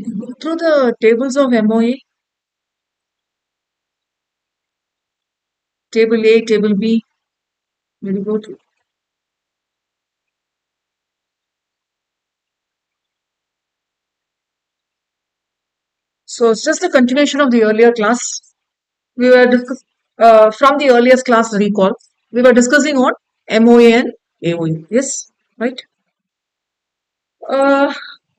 Go through the tables of MOA, table A, table B. We'll go through. So it's just a continuation of the earlier class. We were from the earliest class recall. We were discussing on MOA and AOA. Yes, right. Uh,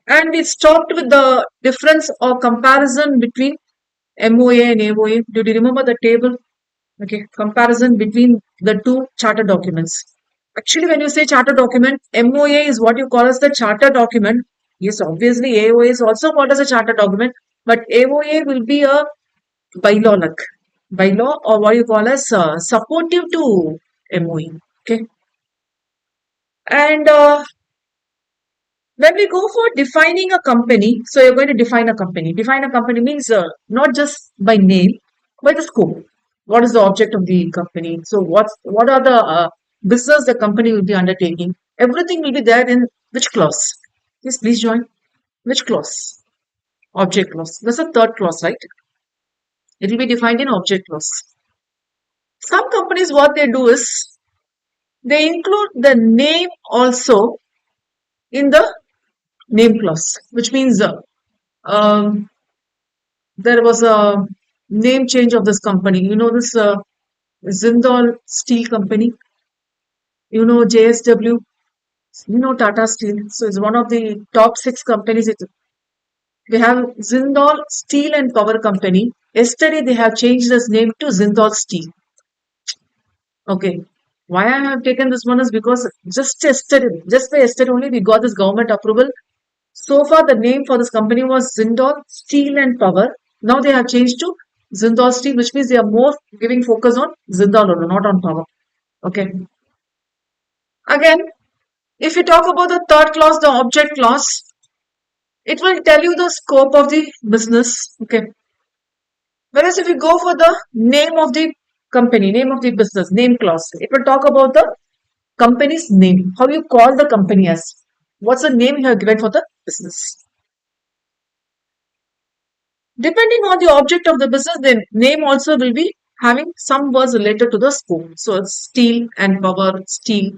and we stopped with the difference or comparison between MOA and AOA. Do you remember the table? Okay, comparison between the two charter documents. Actually, when you say charter document, MOA is what you call as the charter document. Yes, obviously AOA is also called as a charter document, but AOA will be a bylaw like bylaw or what you call as supportive to MOA. Okay, and when we go for defining a company, so you're going to define a company. Define a company means not just by name, by the scope. What is the object of the company? So what are the business the company will be undertaking? Everything will be there in which clause? Yes, please join. Which clause? Object clause. That's a third clause, right? It will be defined in object clause. Some companies, what they do is they include the name also in the name clause, which means um, there was a name change of this company. You know this Zindal Steel Company. You know JSW. You know Tata Steel. So it's one of the top six companies. We have Zindal Steel and Power Company. Yesterday they have changed this name to Zindal Steel. Okay. Why I have taken this one is because just by yesterday only we got this government approval. So far, the name for this company was Zindal Steel and Power. Now they have changed to Zindal Steel, which means they are more giving focus on Zindal only, not on power. Okay. Again, if you talk about the third clause, the object clause, it will tell you the scope of the business. Okay. Whereas if you go for the name of the company, name of the business, name clause, it will talk about the company's name. How you call the company as. What's the name you have given for the business? Depending on the object of the business, the name also will be having some words related to the scope. So it's steel and power, steel,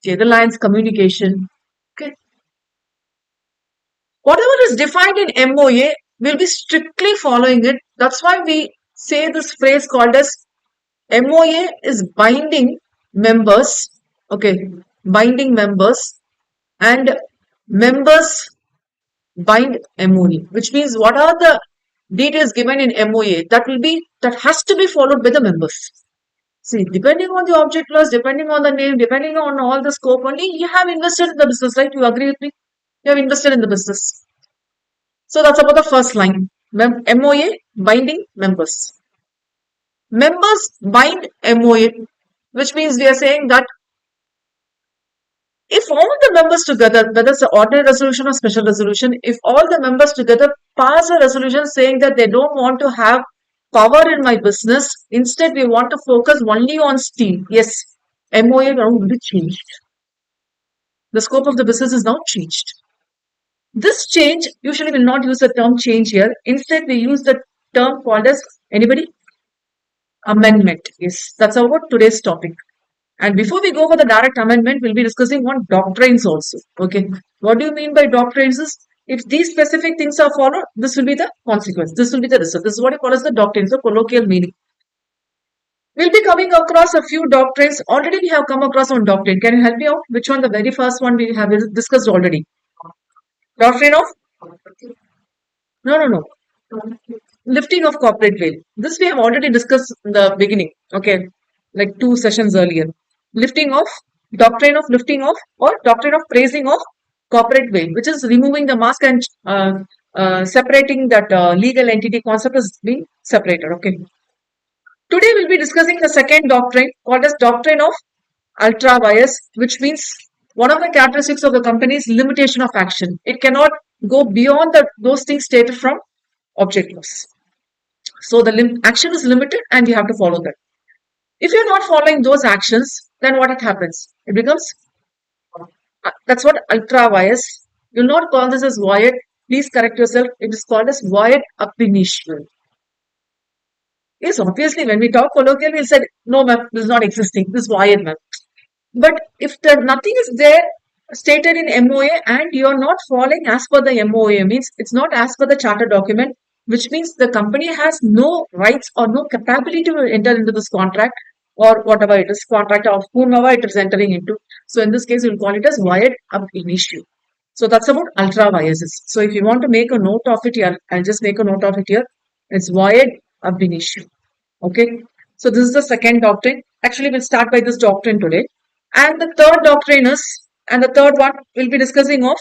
the other lines, communication. Okay. Whatever is defined in MOA, will be strictly following it. That's why we say this phrase called as MOA is binding members. Okay. Binding members and members bind MOA, which means what are the details given in MOA that has to be followed by the members. See, depending on the object class, depending on the name, depending on all the scope only, you have invested in the business, right? You agree with me? You have invested in the business. So that's about the first line. MOA binding members. Members bind MOA, which means we are saying that if all the members together, whether it's an ordinary resolution or special resolution, if all the members together pass a resolution saying that they don't want to have power in my business, instead we want to focus only on steel. Yes, MOA will be changed. The scope of the business is now changed. This change, usually will not use the term change here. Instead, we use the term called as, anybody? Amendment. Yes, that's about today's topic. And before we go for the direct amendment, we'll be discussing on doctrines also. Okay. What do you mean by doctrines is if these specific things are followed, this will be the consequence. This will be the result. This is what you call as the doctrines, the colloquial meaning. We'll be coming across a few doctrines. Already we have come across one doctrine. Can you help me out? Which one? The very first one we have discussed already. Doctrine of? No, no, no. Lifting of corporate veil. This we have already discussed in the beginning. Okay. Like 2 sessions earlier. Lifting of, doctrine of lifting of, or doctrine of praising of corporate veil, which is removing the mask and separating that legal entity concept is being separated. Okay. Today we'll be discussing the second doctrine called as doctrine of ultra vires, which means one of the characteristics of the company is limitation of action. It cannot go beyond those things stated from object clause. So the action is limited and you have to follow that. If you're not following those actions, then what it happens? It becomes, that's what ultra vires. You'll not call this as void. Please correct yourself. It is called as void ab initio. Yes, obviously, when we talk colloquial, we said, no, ma'am, this is not existing. This is void, ma'am. But if nothing is there stated in MOA and you're not following as per the MOA, means it's not as per the charter document, which means the company has no rights or no capability to enter into this contract or whatever it is, contract of whomever it is entering into. So in this case, we'll call it as void ab initio. So that's about ultra viruses. So if you want to make a note of it here, I'll just make a note of it here. It's void ab initio. Okay. So this is the second doctrine. Actually, we'll start by this doctrine today. And the third doctrine is, and the third one we'll be discussing of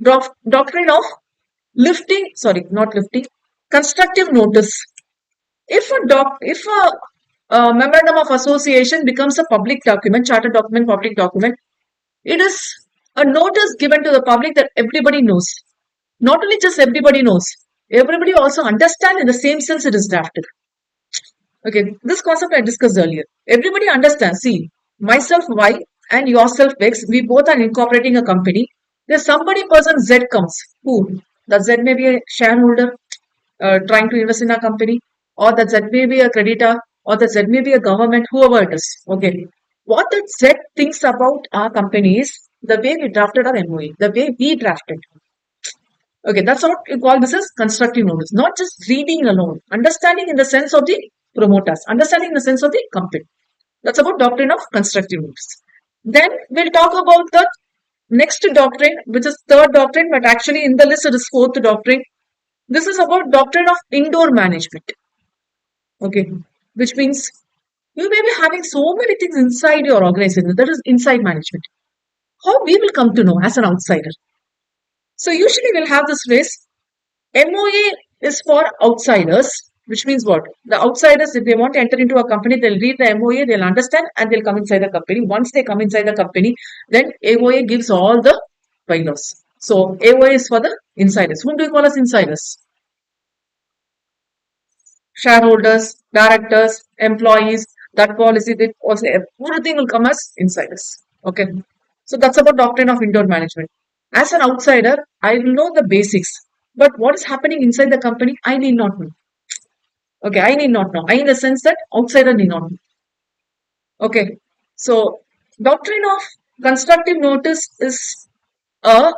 doctrine of lifting, sorry, not lifting, constructive notice. If a memorandum of association becomes a public document, charter document, public document, it is a notice given to the public that everybody knows. Not only just everybody knows, everybody also understand in the same sense it is drafted. Okay, this concept I discussed earlier. Everybody understands. See, myself Y and yourself X, we both are incorporating a company. There's somebody person Z comes. Who? That Z may be a shareholder trying to invest in a company, or that Z may be a creditor, or that Z may be a government, whoever it is. Okay. What that Z thinks about our company is the way we drafted our MOA, the way we drafted. Okay, that's what we call this as constructive notice. Not just reading alone, understanding in the sense of the promoters, understanding in the sense of the company. That's about doctrine of constructive notice. Then we'll talk about the next doctrine, which is third doctrine, but actually in the list it is fourth doctrine. This is about doctrine of indoor management. Okay, which means you may be having so many things inside your organization. That is inside management. How we will come to know as an outsider. So usually we'll have this phrase, MOA is for outsiders, which means what? The outsiders, if they want to enter into a company, they'll read the MOA, they'll understand, and they'll come inside the company. Once they come inside the company, then AOA gives all the bylaws. So AOA is for the insiders. Whom do you call as insiders? Shareholders, directors, employees, that policy, that also everything will come as insiders. Okay. So that's about doctrine of indoor management. As an outsider, I will know the basics. But what is happening inside the company, I need not know. Okay, I need not know. I in the sense that outsider need not know. Okay. So doctrine of constructive notice is a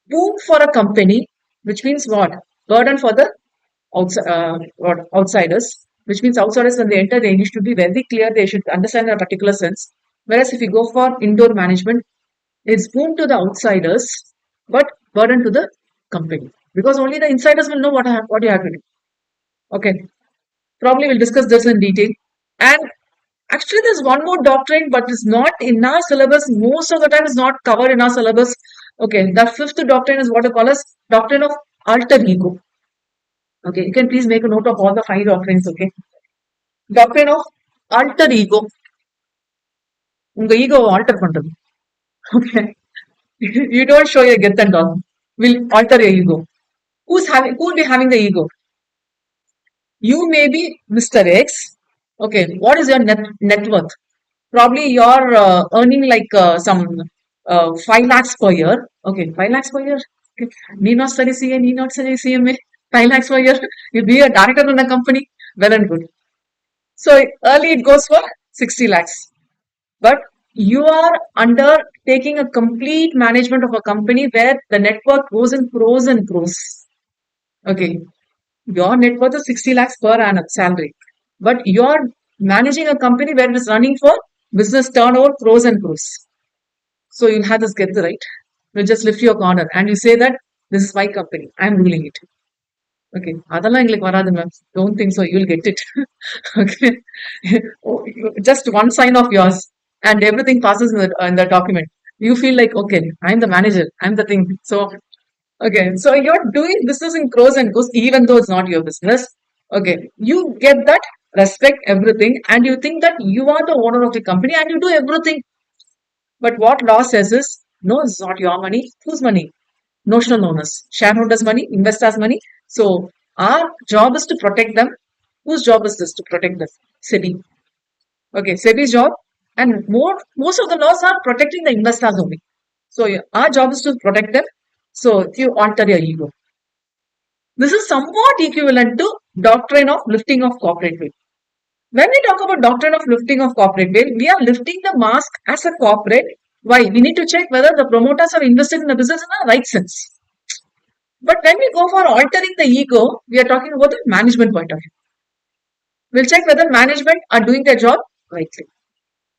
boom for a company, which means what? Burden for the outsiders, which means outsiders when they enter, they need to be very clear. They should understand in a particular sense. Whereas if you go for indoor management, it's boom to the outsiders, but burden to the company because only the insiders will know what you have to do. Okay, probably we'll discuss this in detail. And actually, there's one more doctrine, but it's not in our syllabus. Most of the time, it's not covered in our syllabus. Okay, the fifth doctrine is what I call as doctrine of alter ego. Okay, you can please make a note of all the five doctrines. Okay, doctrine of alter ego. உங்க ego alter பண்றது. Okay, you don't show your get and all. Will alter your ego. Who will be having the ego? You may be Mr. X. Okay, what is your net worth? Probably you're earning like some 5 lakhs per year. Okay, 5 lakhs per year. Okay. Need not study CA, need not study CMA. 5 lakhs per year. You'll be a director in a company. Well and good. So early it goes for 60 lakhs. But you are undertaking a complete management of a company where the net worth goes in crores and crores. Okay. Your net worth is 60 lakhs per annum salary. But you're managing a company where it is running for business turnover crores and crores. So you'll have this get the right. You just lift your corner and you say that this is my company. I'm ruling it. Okay. அதெல்லாம் எங்களுக்கு வராது ma'am. Don't think so. You'll get it. Okay. Just one sign of yours and everything passes in the document. You feel like, okay, I'm the manager. I'm the thing. So, okay. So you're doing business in crores and crores even though it's not your business. Okay. You get that, respect everything and you think that you are the owner of the company and you do everything. But what law says is, no, it's not your money. Whose money? Notional owners, shareholders' money, investors' money. So our job is to protect them. Whose job is this to protect them? SEBI. Okay, SEBI's job. And most of the laws are protecting the investors only. So our job is to protect them. So if you alter your ego, this is somewhat equivalent to doctrine of lifting of corporate veil. When we talk about doctrine of lifting of corporate veil, we are lifting the mask as a corporate. Why? We need to check whether the promoters have invested in the business in the right sense. But when we go for altering the ego, we are talking about the management point of view. We'll check whether management are doing their job rightly.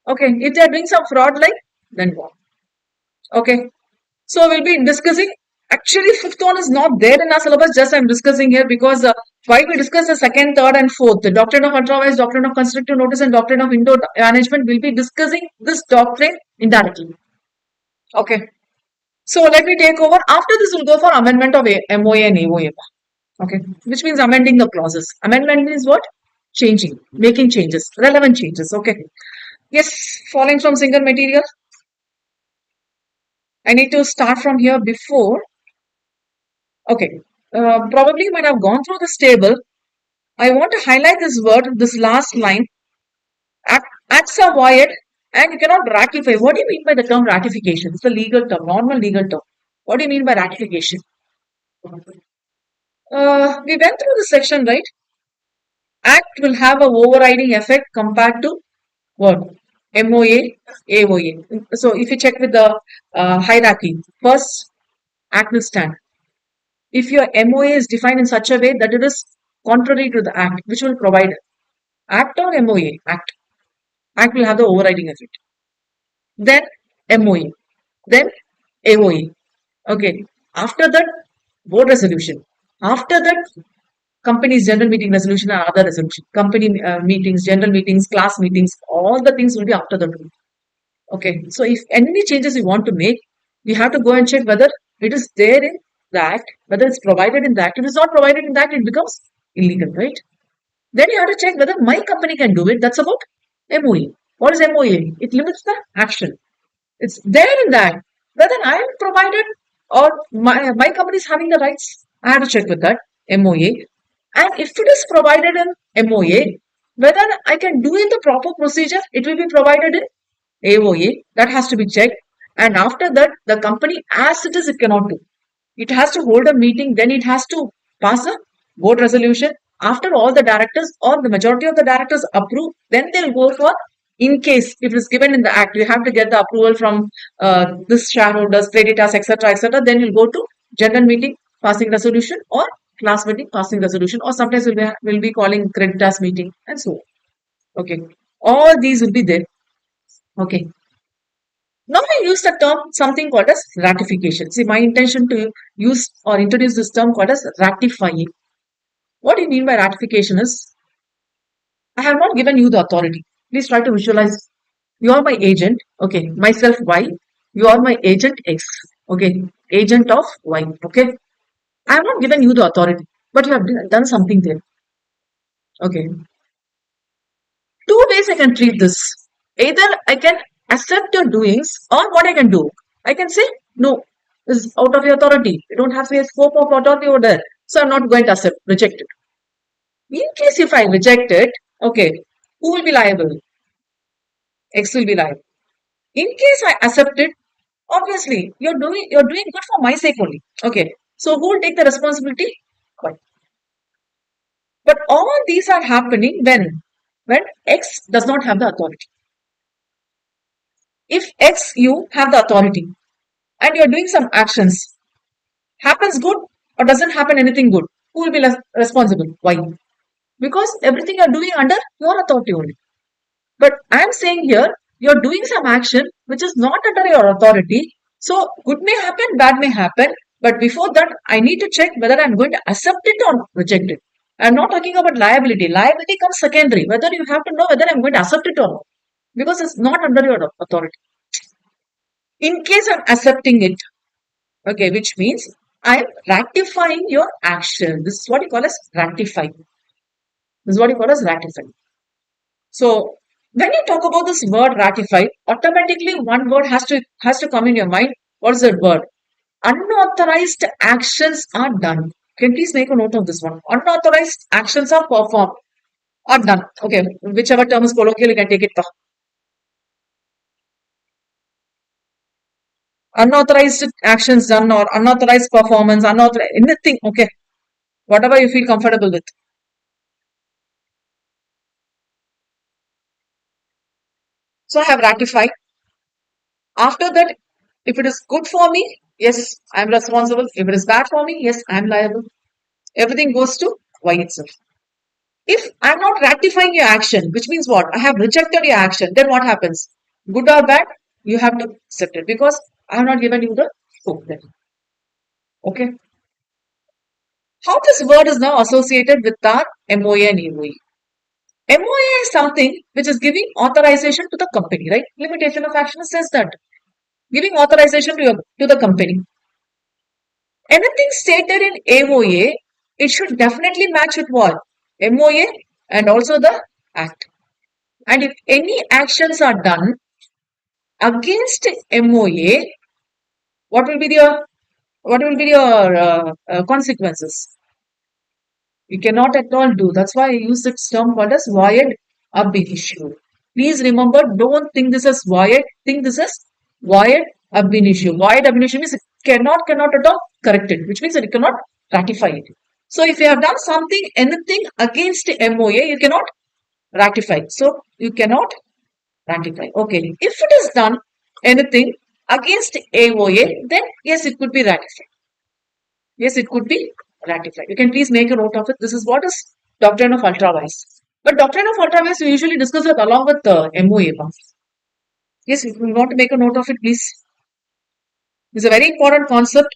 Okay, if they are doing some fraud like, then what? Okay, so we'll be discussing. Actually, fifth one is not there in our syllabus. Just I'm discussing here because why we discuss the second, third, and fourth, the doctrine of ultra-wise, doctrine of constructive notice, and doctrine of indoor management. We'll be discussing this doctrine indirectly. Okay. So let me take over. After this, we'll go for amendment of MOA and AOA. Okay, which means amending the clauses. Amendment means what? Changing, making changes, relevant changes. Okay. Yes, falling from single material. I need to start from here before. Okay. Probably you might have gone through this table. I want to highlight this word, this last line. Acts are void and you cannot ratify. What do you mean by the term ratification? It's a legal term, normal legal term. What do you mean by ratification? We went through the section, right? Act will have a overriding effect compared to what? MOA, AOA. So if you check with the hierarchy, first act will stand. If your MOA is defined in such a way that it is contrary to the act, which will provide act or MOA, act. Act will have the overriding effect. Then MOA, then AOA. Okay. After that, board resolution. After that, company's general meeting resolution and other resolution. Company meetings, general meetings, class meetings, all the things will be after the rule. Okay. So if any changes you want to make, you have to go and check whether it is there in the act, whether it's provided in the act. If it's not provided in the act, it becomes illegal, right? Then you have to check whether my company can do it. That's about MOA. What is MOA? It limits the action. It's there in that. Whether I am provided or my company is having the rights, I have to check with that MOA. And if it is provided in MOA, whether I can do in the proper procedure, it will be provided in AOA. That has to be checked. And after that, the company, as it is, it cannot do. It has to hold a meeting, then it has to pass a board resolution. After all the directors or the majority of the directors approve, then they'll go for, in case if it's given in the act, you have to get the approval from this shareholders, creditors, etc., etc. Then you'll go to general meeting, passing resolution, or class meeting, passing resolution, or sometimes we'll be calling creditors meeting, and so on. Okay, all these will be there. Okay. Now I use the term something called as ratification. See, my intention to use or introduce this term called as ratifying. What do you mean by ratification is, I have not given you the authority. Please try to visualize. You are my agent. Okay. Myself Y. You are my agent X. Okay. Agent of Y. Okay. I have not given you the authority, but you have done something there. Okay. Two ways I can treat this. Either I can accept your doings, or what I can do, I can say, no, this is out of your authority. You don't have a scope of authority over there. So I'm not going to accept, reject it. In case if I reject it, okay, who will be liable? X will be liable. In case I accept it, obviously you're doing good for my sake only. Okay. So who will take the responsibility? Fine. But all these are happening when X does not have the authority. If X you have the authority and you're doing some actions, happens good or doesn't happen anything good, who will be responsible? Why? Because everything you're doing under your authority only. But I'm saying here, you're doing some action which is not under your authority. So good may happen, bad may happen. But before that, I need to check whether I'm going to accept it or reject it. I'm not talking about liability. Liability comes secondary. Whether you have to know whether I'm going to accept it or not. Because it's not under your authority. In case I'm accepting it, okay, which means I'm ratifying your action. This is what you call as ratifying. This is what you call as ratifying. So when you talk about this word ratify, automatically one word has to come in your mind. What is that word? Unauthorized actions are done. Can you please make a note of this one? Unauthorized actions are performed, are done. Okay, whichever term is colloquial, you can take it. unauthorized actions done or unauthorized performance, unauthorized anything. Okay, whatever you feel comfortable with. So I have ratified. After that, if it is good for me, yes, I'm responsible. If it is bad for me, yes, I'm liable. Everything goes to Y itself. If I'm not ratifying your action, which means what? I have rejected your action, then what happens? Good or bad, you have to accept it because I have not given you the scope then. Okay. How this word is now associated with our MOA and AOE? MOA is something which is giving authorization to the company, right? Limitation of action says that. Giving authorization to the company. Anything stated in AOA, it should definitely match with what? MOA and also the Act. And if any actions are done against MOA, what will be your consequences? You cannot at all do. That's why I use this term called as void ab initio. Please remember, don't think this as void. Think this as void ab initio. Void ab initio means it cannot at all correct it, which means that you cannot ratify it. So if you have done something, anything against MOA, you cannot ratify. So you cannot ratify. Okay. If it is done anything against AOA, then yes, it could be ratified. Yes, it could be ratified. You can please make a note of it. This is what is doctrine of ultra vires. But doctrine of ultra vires we usually discuss it along with the MOA part. Yes, if you want to make a note of it, please. It's a very important concept.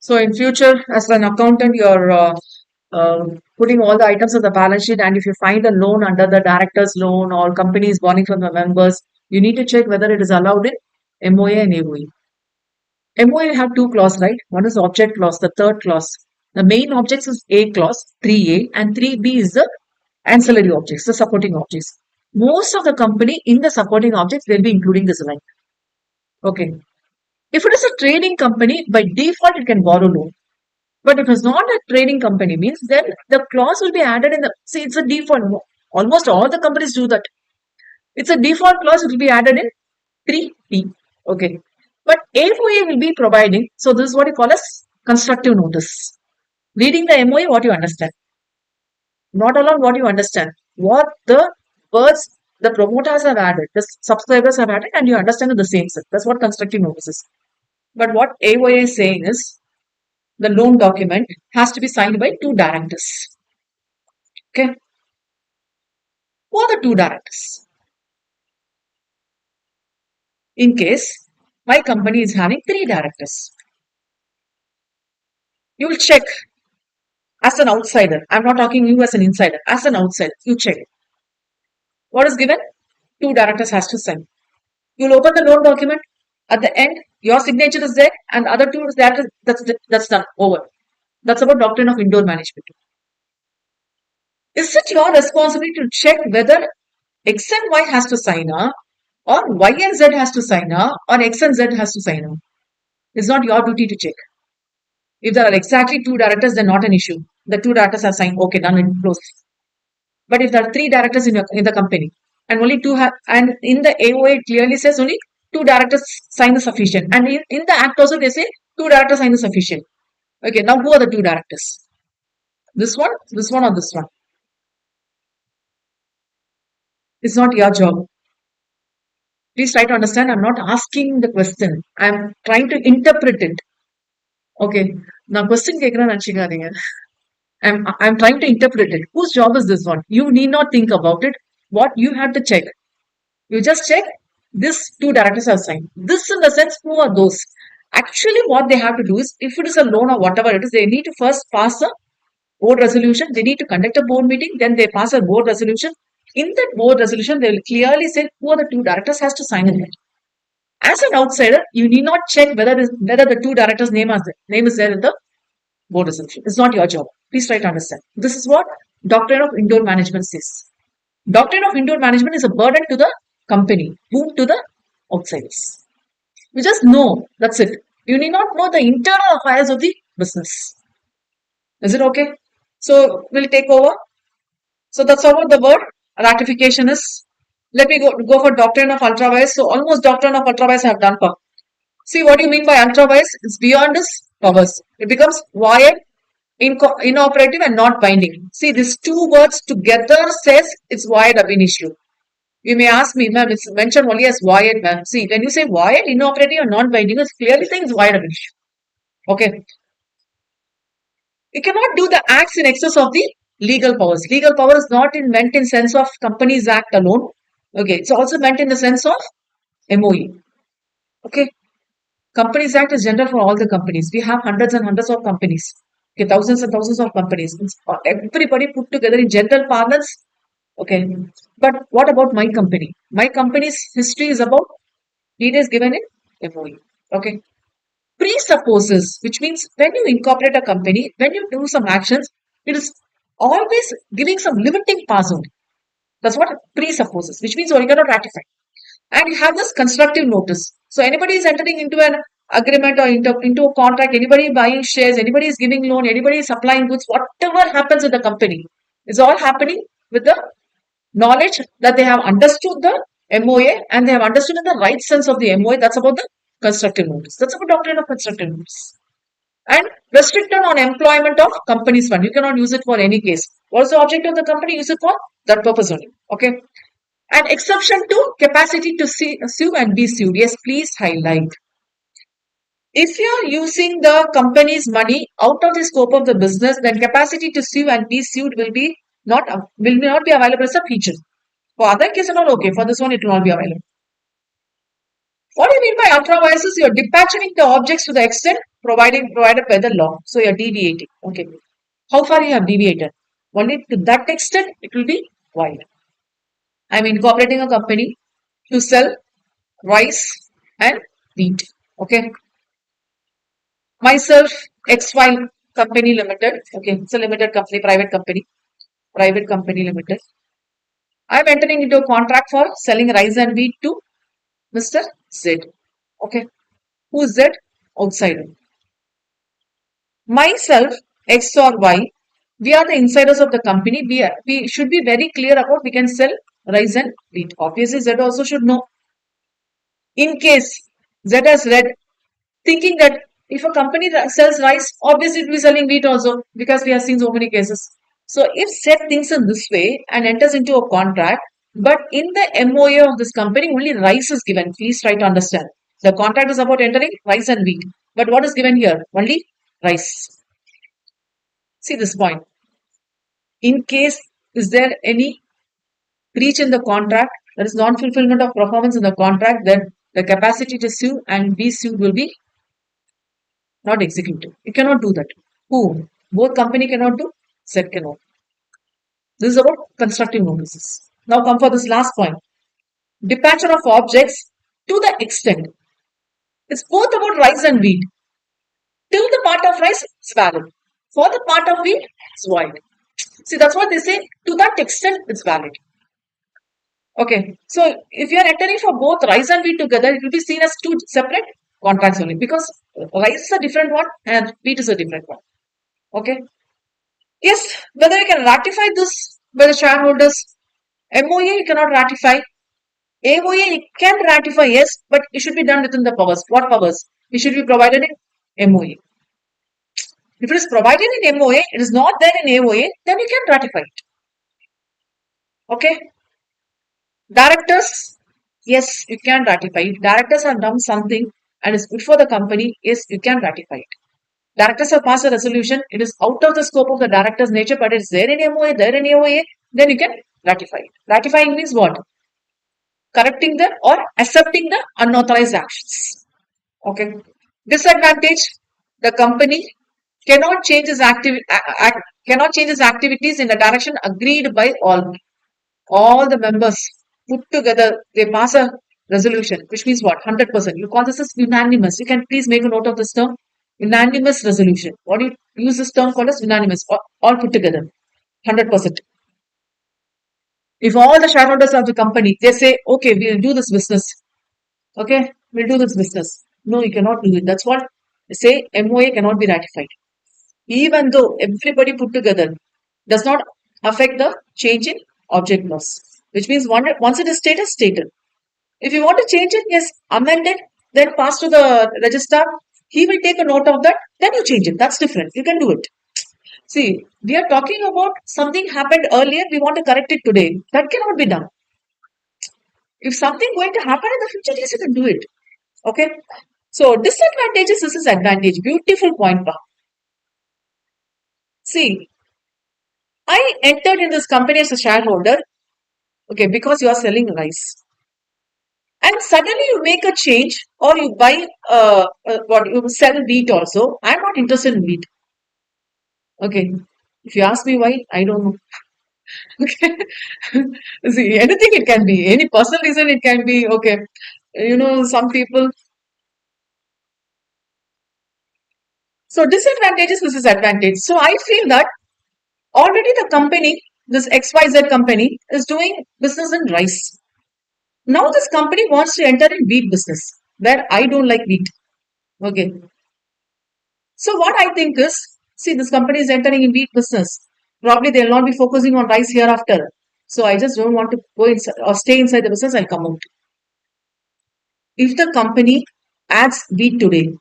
So in future, as an accountant, you're putting all the items of the balance sheet, and if you find a loan under the director's loan or company is borrowing from the members, you need to check whether it is allowed in MOA and AOE. MOA have two clause, right? One is object clause, the third clause. The main objects is A clause, 3A, and 3B is the ancillary objects, the supporting objects. Most of the company in the supporting objects, they'll be including this line. Okay. If it is a trading company, by default, it can borrow loan. But if it's not a trading company, means then the clause will be added in the, see, it's a default. Almost all the companies do that. It's a default clause, it will be added in 3P. Okay. But AOA will be providing, so this is what you call as constructive notice. Reading the MOA, what you understand. Not alone what you understand. What the words the promoters have added, the subscribers have added, and you understand the same set. That's what constructive notice is. But what AOA is saying is the loan document has to be signed by two directors. Okay. Who are the two directors? In case my company is having three directors, you will check as an outsider. I'm not talking you as an insider. As an outsider, you check. What is given? Two directors has to sign. You'll open the loan document. At the end, your signature is there, and the other two is there. That's done. Over. That's about doctrine of indoor management. Is it your responsibility to check whether X and Y has to sign up, or Y and Z has to sign up, or X and Z has to sign up? It's not your duty to check. If there are exactly two directors, then not an issue. The two directors are signed. Okay, done and closed. But if there are three directors in the company, and only two have, and in the AOA it clearly says only two directors sign the sufficient, and in the act also they say two directors sign the sufficient. Okay, now who are the two directors? This one, or this one? It's not your job. Please try to understand. I'm not asking the question. I'm trying to interpret it. Okay. Now question கேக்குறேன்னு நினைச்சுக்காதீங்க. I'm trying to interpret it. Whose job is this one? You need not think about it. What you have to check. You just check this two directors have signed. This in the sense, who are those? Actually, what they have to do is, if it is a loan or whatever it is, they need to first pass a board resolution. They need to conduct a board meeting. Then they pass a board resolution. In that board resolution, they will clearly say who are the two directors has to sign it. As an outsider, you need not check whether the two directors' name is there in the board resolution. It's not your job. Please try to understand. This is what Doctrine of indoor management says. Doctrine of indoor management is a burden to the company, whom to the outsiders. You just know, that's it. You need not know the internal affairs of the business. Is it okay? So we'll take over. So that's about the word. Ratification is. Let me go for doctrine of ultra vires. So almost doctrine of ultra vires I have done for. See what do you mean by ultra vires? It's beyond its powers. It becomes wired, inoperative, and not binding. See, these two words together says it's wired ab initio. You may ask me, ma'am, it's mentioned only as wired, ma'am. See, when you say wired, inoperative, or non-binding, it's clearly saying it's wired ab initio. Okay. You cannot do the acts in excess of the legal powers. Legal power is not meant in sense of Companies Act alone. Okay, it's also meant in the sense of MOE. Okay, Companies Act is general for all the companies. We have hundreds and hundreds of companies. Okay, thousands and thousands of companies. Everybody put together in general parlance. Okay, but what about my company? My company's history is about details given in MOE. Okay, presupposes, which means when you incorporate a company, when you do some actions, it is always giving some limiting powers only. That's what presupposes, which means you cannot ratify. And you have this constructive notice. So anybody is entering into an agreement or into a contract, anybody buying shares, anybody is giving loan, anybody is supplying goods, whatever happens in the company, is all happening with the knowledge that they have understood the MOA and they have understood in the right sense of the MOA. That's about the constructive notice. That's about doctrine of constructive notice. And restricted on employment of company's fund. You cannot use it for any case. What is the object of the company? Use it for that purpose only. Okay. An exception to capacity to sue and be sued. Yes, please highlight. If you are using the company's money out of the scope of the business, then capacity to sue and be sued will not be available as a feature. For other cases, not okay. For this one, it will not be available. What do you mean by ultra vires? You are detaching the objects to the extent provided by the law. So you are deviating. Okay. How far you have deviated? Only to that extent it will be wide. I am incorporating a company to sell rice and wheat. Okay. Myself, XY Company Limited. Okay. It's a limited company, private company. Private company limited. I am entering into a contract for selling rice and wheat to Mr. Z. Okay. Who is Z? Outsider. Myself, X or Y, we are the insiders of the company. We should be very clear about we can sell rice and wheat. Obviously, Z also should know. In case Z has read, thinking that if a company sells rice, obviously it will be selling wheat also because we have seen so many cases. So if Z thinks in this way and enters into a contract, but in the MOA of this company, only rice is given. Please try to understand. The contract is about entering rice and wheat. But what is given here? Only rice. See this point. In case, is there any breach in the contract, there is non-fulfillment of performance in the contract, then the capacity to sue and be sued will be not executed. You cannot do that. Who? Both company cannot do, said cannot. This is about constructive notices. Now come for this last point. Departure of objects to the extent. It's both about rice and wheat. Till the part of rice, it's valid. For the part of wheat, it's void. See, that's what they say. To that extent, it's valid. Okay. So, if you are entering for both rice and wheat together, it will be seen as two separate contracts only because rice is a different one and wheat is a different one. Okay. Yes, whether you can ratify this by the shareholders, MOA you cannot ratify. AOA you can ratify, yes, but it should be done within the powers. What powers? It should be provided in MOA. If it is provided in MOA, it is not there in AOA, then you can ratify it. Okay. Directors, yes, you can ratify it. Directors have done something and it's good for the company, yes, you can ratify it. Directors have passed a resolution, it is out of the scope of the director's nature, but it's there in MOA, there in AOA, then you can ratify it. Ratifying means what? Correcting the or accepting the unauthorized actions. Okay. Disadvantage, the company cannot change its activities in the direction agreed by all. All the members put together, they pass a resolution, which means what? 100%. You call this as unanimous. You can please make a note of this term. Unanimous resolution. What do you use this term called as unanimous? All put together. 100%. If all the shareholders of the company, they say, okay, we'll do this business. Okay, we'll do this business. No, you cannot do it. That's what they say. MOA cannot be ratified. Even though everybody put together does not affect the change in object loss, which means once it is stated, stated. If you want to change it, yes, amend it, then pass to the registrar. He will take a note of that, then you change it. That's different. You can do it. See, we are talking about something happened earlier, we want to correct it today. That cannot be done. If something going to happen in the future, yes, you can do it. Okay. So disadvantages versus advantage. Beautiful point, Pa. See, I entered in this company as a shareholder, okay, because you are selling rice. And suddenly you make a change or you buy what you sell wheat also. I'm not interested in wheat. Okay. If you ask me why, I don't know. Okay. See, anything it can be. Any personal reason it can be. Okay. Some people. So disadvantages versus advantage. So I feel that already the company, this XYZ company, is doing business in rice. Now this company wants to enter in wheat business, where I don't like wheat. Okay. So what I think is, see, this company is entering in wheat business. Probably they'll not be focusing on rice hereafter. So I just don't want to go inside or stay inside the business. I'll come out. If the company adds wheat today,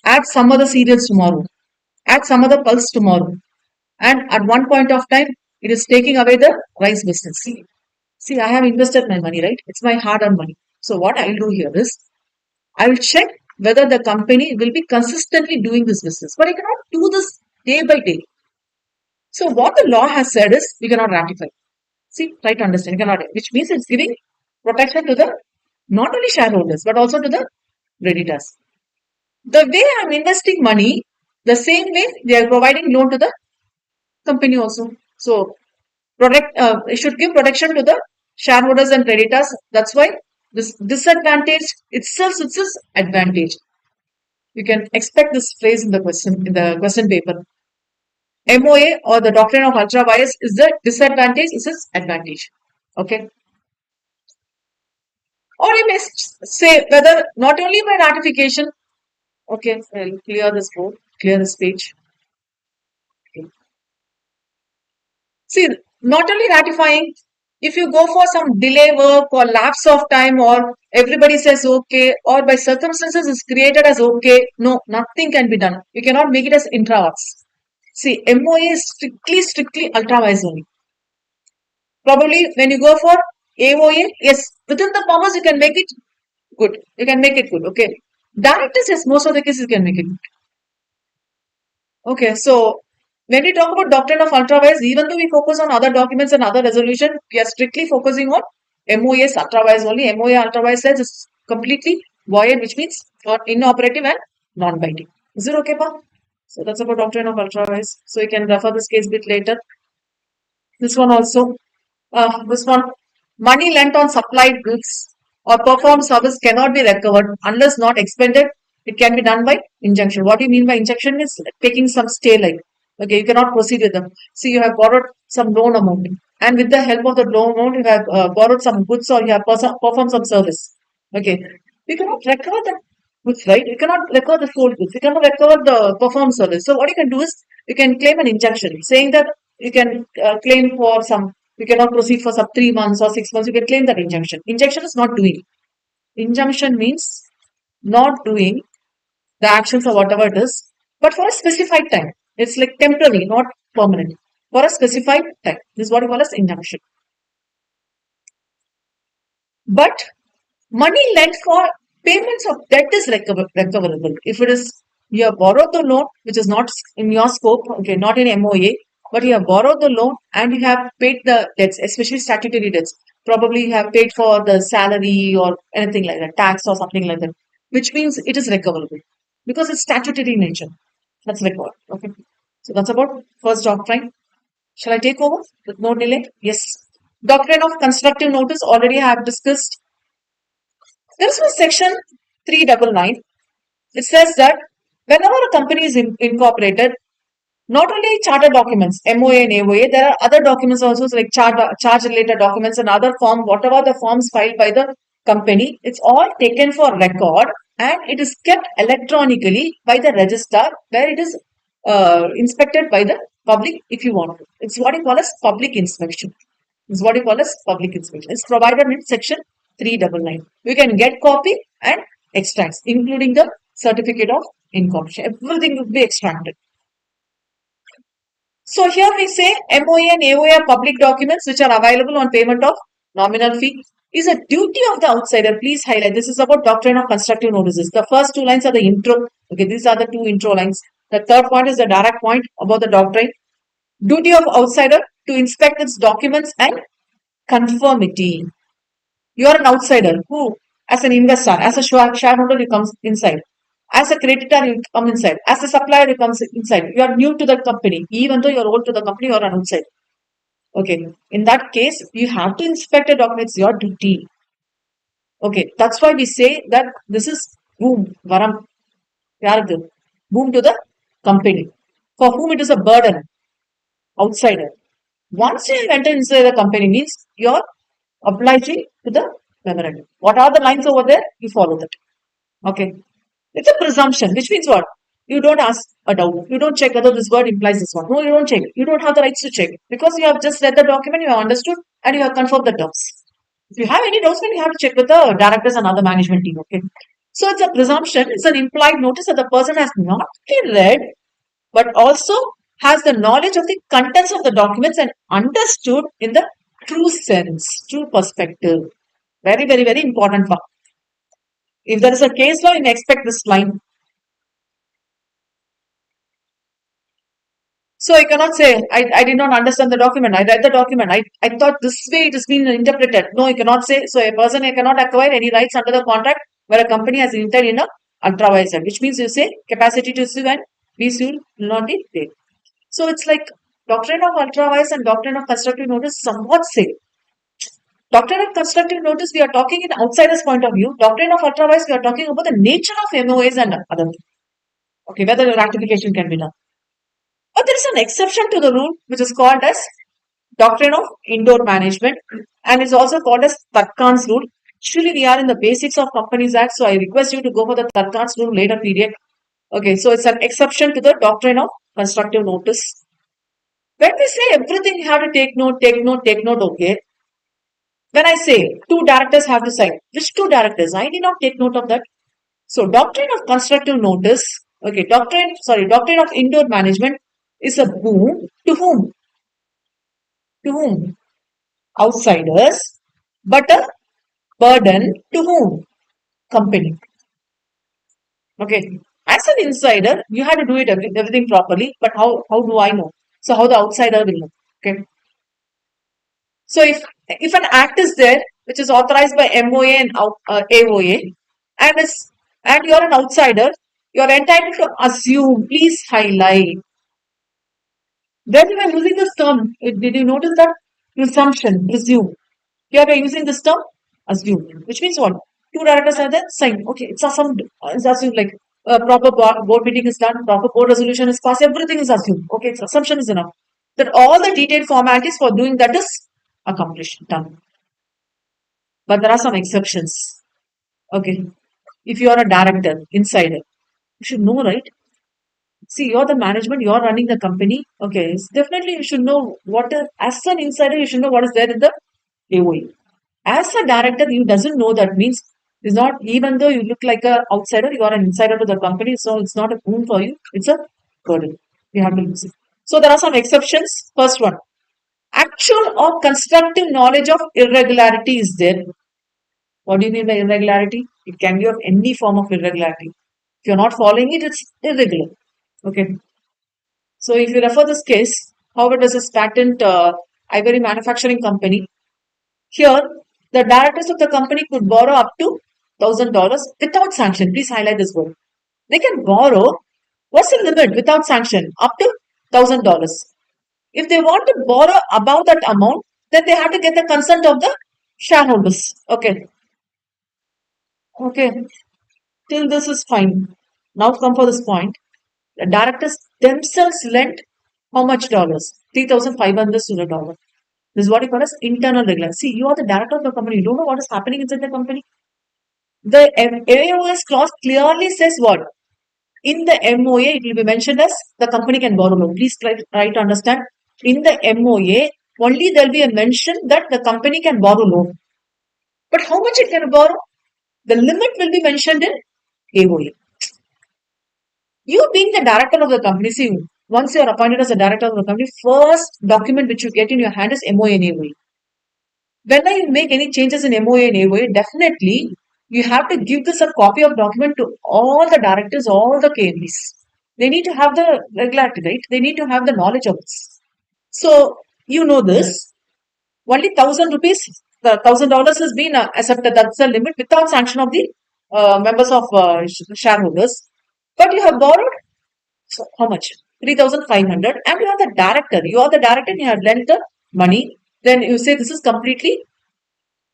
adds some other cereals tomorrow, adds some other pulse tomorrow, and at one point of time, it is taking away the rice business. See, I have invested my money, right? It's my hard-earned money. So what I'll do here is, I'll check whether the company will be consistently doing this business. But I cannot do this day by day. So what the law has said is we cannot ratify. See, try to understand, you cannot, which means it's giving protection to the not only shareholders but also to the creditors. The way I'm investing money, the same way they are providing loan to the company also. So it should give protection to the shareholders and creditors. That's why this disadvantage itself is its advantage. You can expect this phrase in the question paper. MOA or the doctrine of ultra bias is the disadvantage, is its advantage. Okay. Or you may say whether not only by ratification. Okay, I'll clear this board, clear this page. Okay. See, not only ratifying, if you go for some delay work or lapse of time or everybody says okay or by circumstances is created as okay, no, nothing can be done. You cannot make it as intra-arts. See, MOA is strictly ultra-wise only. Probably when you go for AOA, yes, within the powers you can make it good. You can make it good. Okay. Directors, yes, most of the cases you can make it good. Okay. So when we talk about doctrine of ultra-wise, even though we focus on other documents and other resolution, we are strictly focusing on MOA's ultra-wise only. MOA ultra-wise says it's completely void, which means not inoperative and non-binding. Is it okay, Pa? So that's about doctrine of ultra-wise. So you can refer this case bit later. This one also. This one, money lent on supplied goods or performed service cannot be recovered unless not expended. It can be done by injunction. What do you mean by injunction? Is taking some stay, like, okay, you cannot proceed with them. See, you have borrowed some loan amount, and with the help of the loan amount, you have borrowed some goods or you have performed some service. Okay, you cannot recover the goods, right? You cannot recover the sold goods. You cannot recover the performed service. So what you can do is you can claim an injunction, saying that you can claim for some. You cannot proceed for some 3 months or 6 months. You can claim that injunction. Injunction is not doing. Injunction means not doing the actions or whatever it is, but for a specified time. It's like temporary, not permanent. For a specified time. This is what we call as injunction. But money lent for payments of debt is recoverable. If it is you have borrowed the loan, which is not in your scope, okay, not in MOA, but you have borrowed the loan and you have paid the debts, especially statutory debts. Probably you have paid for the salary or anything like that, tax or something like that, which means it is recoverable because it's statutory in nature. That's recovered. Okay. So that's about first doctrine. Shall I take over with no delay? Yes. Doctrine of constructive notice already I have discussed. There is a section 399. It says that whenever a company is incorporated, Not only charter documents, MOA and AOA, there are other documents also like charge related documents and other form, whatever the forms filed by the company, it's all taken for record and it is kept electronically by the registrar where it is inspected by the public if you want to. It's what you call as public inspection. It's what you call as public inspection. It's provided in section 399. You can get copy and extracts, including the certificate of incorporation. Everything will be extracted. So here we say MOA and AOA are public documents which are available on payment of nominal fee. Is a duty of the outsider. Please highlight. This is about doctrine of constructive notices. The first two lines are the intro. Okay, these are the two intro lines. The third point is the direct point about the doctrine. Duty of outsider to inspect its documents and conformity. You are an outsider who, as an investor, as a shareholder, you come inside. As a creditor, you come inside. As a supplier, you come inside. You are new to the company. Even though you are old to the company, you are an outsider. Okay. In that case, you have to inspect a document. It's your duty. Okay. That's why we say that this is boom, varam, yaradu. Boom to the company. For whom it is a burden, outsider. Once you enter inside the company means you're obliging to the memorandum. What are the lines over there? You follow that. Okay. It's a presumption, which means what? You don't ask a doubt. You don't check whether this word implies this one. No, you don't check. You don't have the rights to check because you have just read the document, you have understood, and you have confirmed the terms. If you have any doubts, then you have to check with the directors and other management team. Okay. So it's a presumption. It's an implied notice that the person has not only read, but also has the knowledge of the contents of the documents and understood in the true sense, true perspective. Very, very, very important part. If there is a case law, you expect this line. So I cannot say, I did not understand the document. I read the document. I thought this way it is being interpreted. No, you cannot say. So a person cannot acquire any rights under the contract where a company has entered in a ultra-vires, which means you say capacity to sue and be sued will not be paid. So it's like doctrine of ultra-vires and doctrine of constructive notice somewhat same. Doctrine of constructive notice, we are talking in outsider's point of view. Doctrine of ultra-vires, we are talking about the nature of MOAs and other things. Okay, whether the ratification can be done. But there is an exception to the rule, which is called as doctrine of indoor management and is also called as Tarkan's rule. Actually, we are in the basics of Companies Act, so I request you to go for the Tarkan's rule later period. Okay, so it's an exception to the doctrine of constructive notice. When we say everything you have to take note, okay. When I say two directors have to sign, which two directors? I did not take note of that. So doctrine of constructive notice, okay, doctrine of indoor management is a boon to whom? To whom? Outsiders, but a burden to whom? Company. Okay. As an insider, you have to do everything properly, but how do I know? So how the outsider will know? Okay. So if an act is there which is authorized by MOA and AOA, and you're an outsider, you're entitled to assume. Please highlight. Then you are using this term. Did you notice that? Presumption, presume. Here we are using this term, assume, which means what? Two directors are there, sign. Okay, it's assumed. It's assumed like proper board meeting is done, proper board resolution is passed, everything is assumed. Okay, it's assumption is enough. That all the detailed formalities for doing that is accomplished, done. But there are some exceptions. Okay, if you are a director, insider, you should know, right? See, you're the management, you're running the company. Okay, definitely you should know as an insider, you should know what is there in the AOA. As a director, you doesn't know that means it's not, even though you look like an outsider, you are an insider to the company, so it's not a boon for you, it's a burden. You have to use it. So there are some exceptions. First one, actual or constructive knowledge of irregularity is there. What do you mean by irregularity? It can be of any form of irregularity. If you're not following it, it's irregular. Okay. So if you refer this case, however, does this patent ivory manufacturing company? Here, the directors of the company could borrow up to $1,000 without sanction. Please highlight this word. They can borrow. What's the limit without sanction? Up to $1,000. If they want to borrow above that amount, then they have to get the consent of the shareholders. Okay. Okay. Till this is fine. Now come for this point. The directors themselves lent How much dollars? $3,500. This is what you call as internal regulation. See, you are the director of the company. You don't know what is happening inside the company. The AOS clause clearly says what? In the MOA, it will be mentioned as the company can borrow loan. Please try to understand. In the MOA, only there will be a mention that the company can borrow loan. But how much it can borrow? The limit will be mentioned in AOA. You being the director of the company, see, once you are appointed as a director of the company, first document which you get in your hand is MOA and AOA. When you make any changes in MOA and AOA, definitely you have to give this a copy of document to all the directors, all the KMPs. They need to have the regularity, right? They need to have the knowledge of this. So you know this. Only ₹1,000, the $1,000 has been accepted. That's the limit without sanction of the members of shareholders. But you have borrowed, so how much? 3,500, and you are the director. You are the director and you have lent the money. Then you say this is completely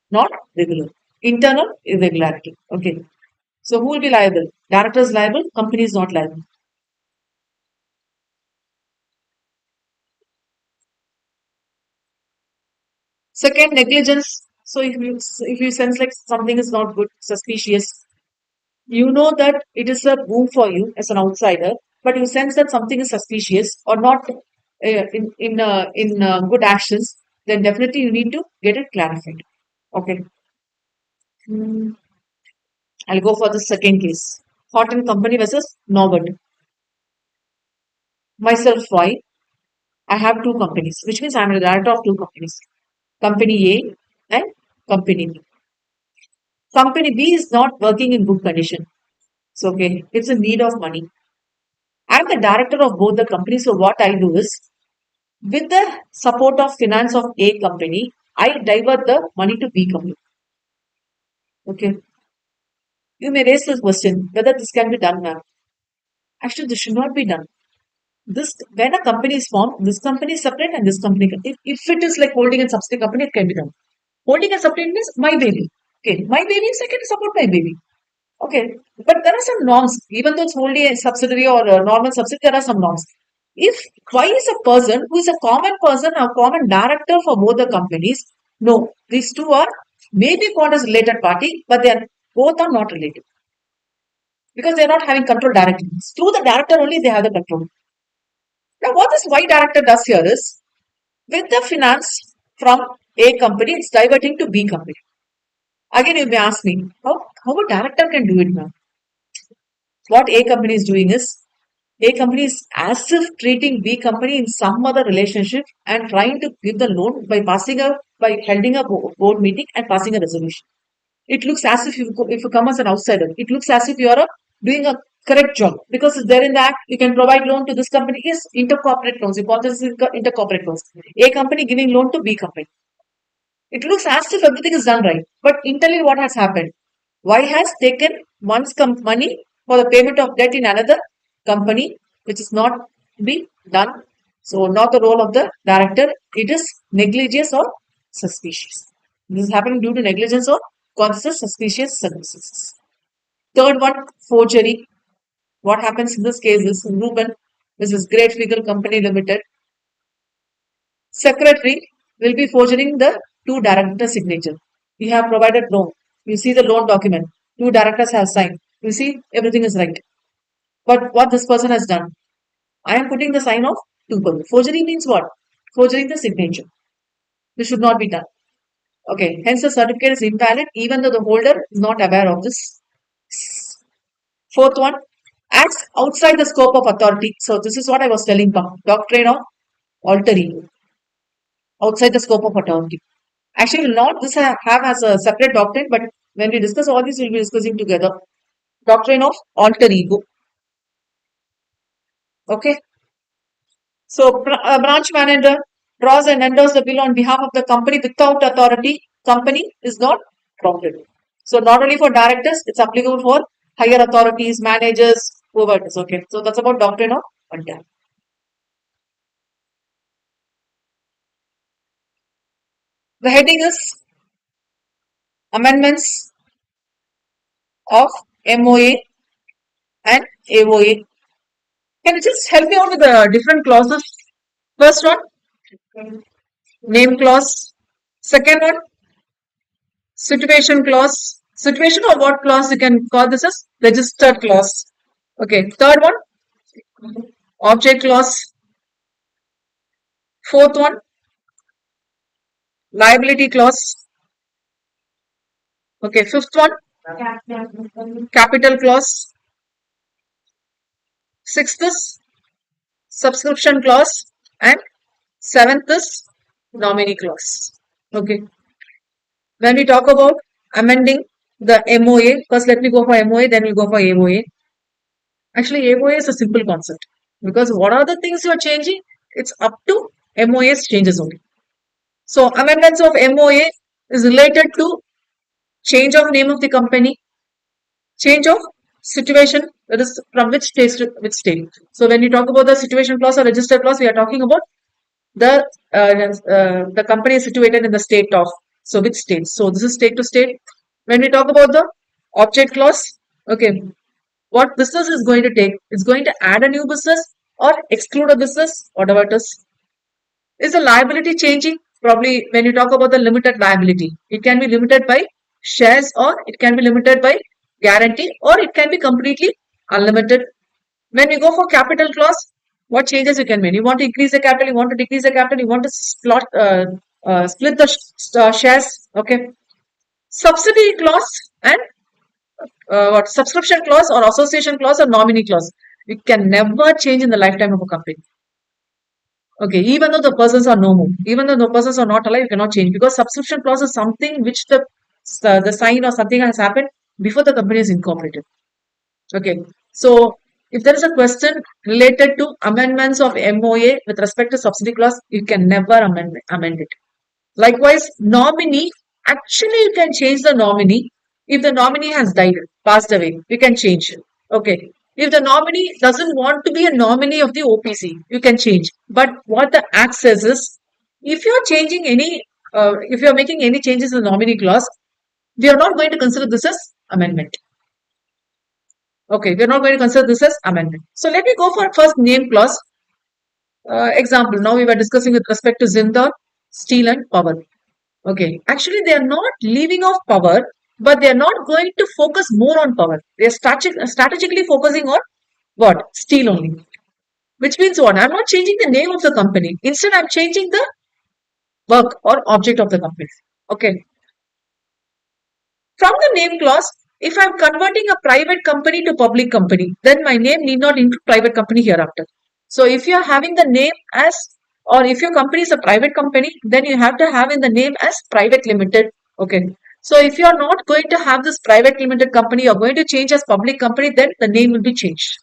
not regular. Internal irregularity. Okay. So who will be liable? Director is liable, company is not liable. Second, negligence. So if you sense like something is not good, suspicious, you know that it is a boom for you as an outsider, but you sense that something is suspicious or not in good actions, then definitely you need to get it clarified. Okay. Hmm. I'll go for the second case. Horton Company versus Norbert. Myself, why? I have two companies, which means I'm a director of two companies. Company A and Company B. Company B is not working in good condition. So, okay, it's in need of money. I'm the director of both the companies. So, what I do is, with the support of finance of A company, I divert the money to B company. Okay. You may raise this question whether this can be done now. Actually, this should not be done. This when a company is formed, this company is separate and this company. If it is like holding and subsidiary company, it can be done. Holding and subsidiary means my baby. Okay, my baby is I can support my baby. Okay, but there are some norms. Even though it's wholly a subsidiary or a normal subsidiary, there are some norms. If why is a person who is a common person, a common director for both the companies, no, these two are maybe called as related party, but they are both are not related because they are not having control directly. Through the director only they have the control. Now, what this Y director does here is with the finance from A company, it's diverting to B company. Again, you may ask me, how a director can do it now? What A company is doing is A company is as if treating B company in some other relationship and trying to give the loan by holding a board meeting and passing a resolution. It looks as if you come as an outsider, it looks as if you are doing a correct job because it's there in the act. You can provide loan to this company. Yes, intercorporate loans. You call this intercorporate loans. A company giving loan to B company. It looks as if everything is done right, but internally what has happened? Y has taken one's money for the payment of debt in another company, which is not be done. So, not the role of the director. It is negligence or suspicious. This is happening due to negligence or causes suspicious circumstances. Third one, forgery. What happens in this case is Ruben, this is Great Figure Company Limited. Secretary will be forging the two director signature. You have provided loan. You see the loan document. Two directors have signed. You see everything is right. But what this person has done, I am putting the sign of two people. Forgery means what? Forging the signature. This should not be done. Okay. Hence the certificate is invalid even though the holder is not aware of this. Fourth one, acts outside the scope of authority. So this is what I was telling. Doctrine of alter ego. Outside the scope of authority. Actually, will not this have as a separate doctrine, but when we discuss all these, we'll be discussing together. Doctrine of alter ego. Okay. So, branch manager draws and enters the bill on behalf of the company without authority. Company is not prompted. So, not only for directors, it's applicable for higher authorities, managers, whoever it is. Okay. So, that's about doctrine of alter. The heading is amendments of MOA and AOA. Can you just help me out with the different clauses? First one, name clause. Second one, situation clause. Situation or what clause you can call this as registered clause. Okay. Third one, object clause. Fourth one, liability clause. Okay. Fifth one, capital clause. Sixth is subscription clause. And seventh is nominee clause. Okay. When we talk about amending the MOA, first let me go for MOA, then we'll go for AOA. Actually, AOA is a simple concept because what are the things you are changing? It's up to MOA's changes only. So, amendments of MOA is related to change of name of the company, change of situation, that is from which state to which state. So, when you talk about the situation clause or register clause, we are talking about the company is situated in the state of, so which state. So, this is state to state. When we talk about the object clause, okay, what business is going to take? It's going to add a new business or exclude a business, whatever it is. Is the liability changing? Probably when you talk about the limited liability, it can be limited by shares or it can be limited by guarantee or it can be completely unlimited. When we go for capital clause, what changes you can make? You want to increase the capital, you want to decrease the capital, you want to split the shares. Okay. Subsidy clause and what subscription clause or association clause or nominee clause. It can never change in the lifetime of a company. Okay, even though the persons are no more, even though the persons are not alive, you cannot change because subscription clause is something which the sign or something has happened before the company is incorporated. Okay, so if there is a question related to amendments of MOA with respect to subsidy clause, you can never amend it. Likewise, nominee, actually you can change the nominee if the nominee has died, passed away, you can change. Okay. If the nominee doesn't want to be a nominee of the OPC, you can change. But what the Act says is, if you're changing if you're making any changes in the nominee clause, we are not going to consider this as amendment. Okay, we are not going to consider this as amendment. So let me go for first name clause. Example, now we were discussing with respect to Zinda, steel and power. Okay, actually they are not leaving off power, but they are not going to focus more on power. They are strategically focusing on what? Steel only. Which means what? I'm not changing the name of the company. Instead, I'm changing the work or object of the company. Okay. From the name clause, if I'm converting a private company to public company, then my name need not include private company hereafter. So if you're having the name as, or if your company is a private company, then you have to have in the name as private limited. Okay. So if you're not going to have this private limited company, you're going to change as public company, then the name will be changed.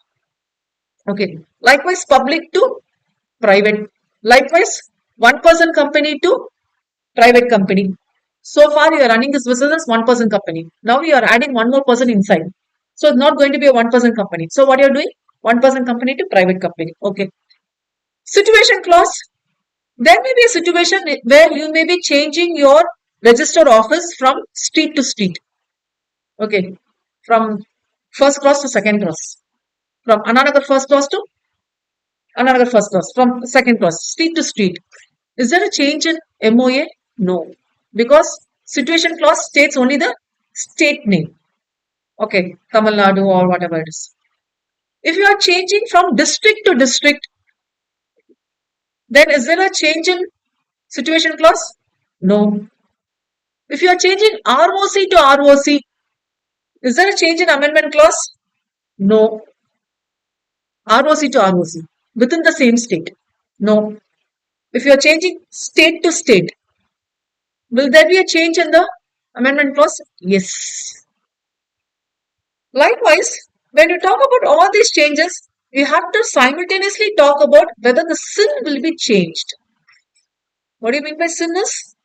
Okay. Likewise, public to private. Likewise, one person company to private company. So far, you are running this business as one person company. Now you are adding one more person inside. So it's not going to be a one person company. So what you're doing? One person company to private company. Okay. Situation clause. There may be a situation where you may be changing your registered office from street to street. Okay. From first clause to second clause. From another first clause to another first clause. From second clause. Street to street. Is there a change in MOA? No. Because situation clause states only the state name. Okay, Tamil Nadu or whatever it is. If you are changing from district to district, then is there a change in situation clause? No. If you are changing ROC to ROC, is there a change in amendment clause? No. ROC to ROC within the same state? No. If you are changing state to state, will there be a change in the amendment clause? Yes. Likewise, when you talk about all these changes, you have to simultaneously talk about whether the sin will be changed. What do you mean by sin is?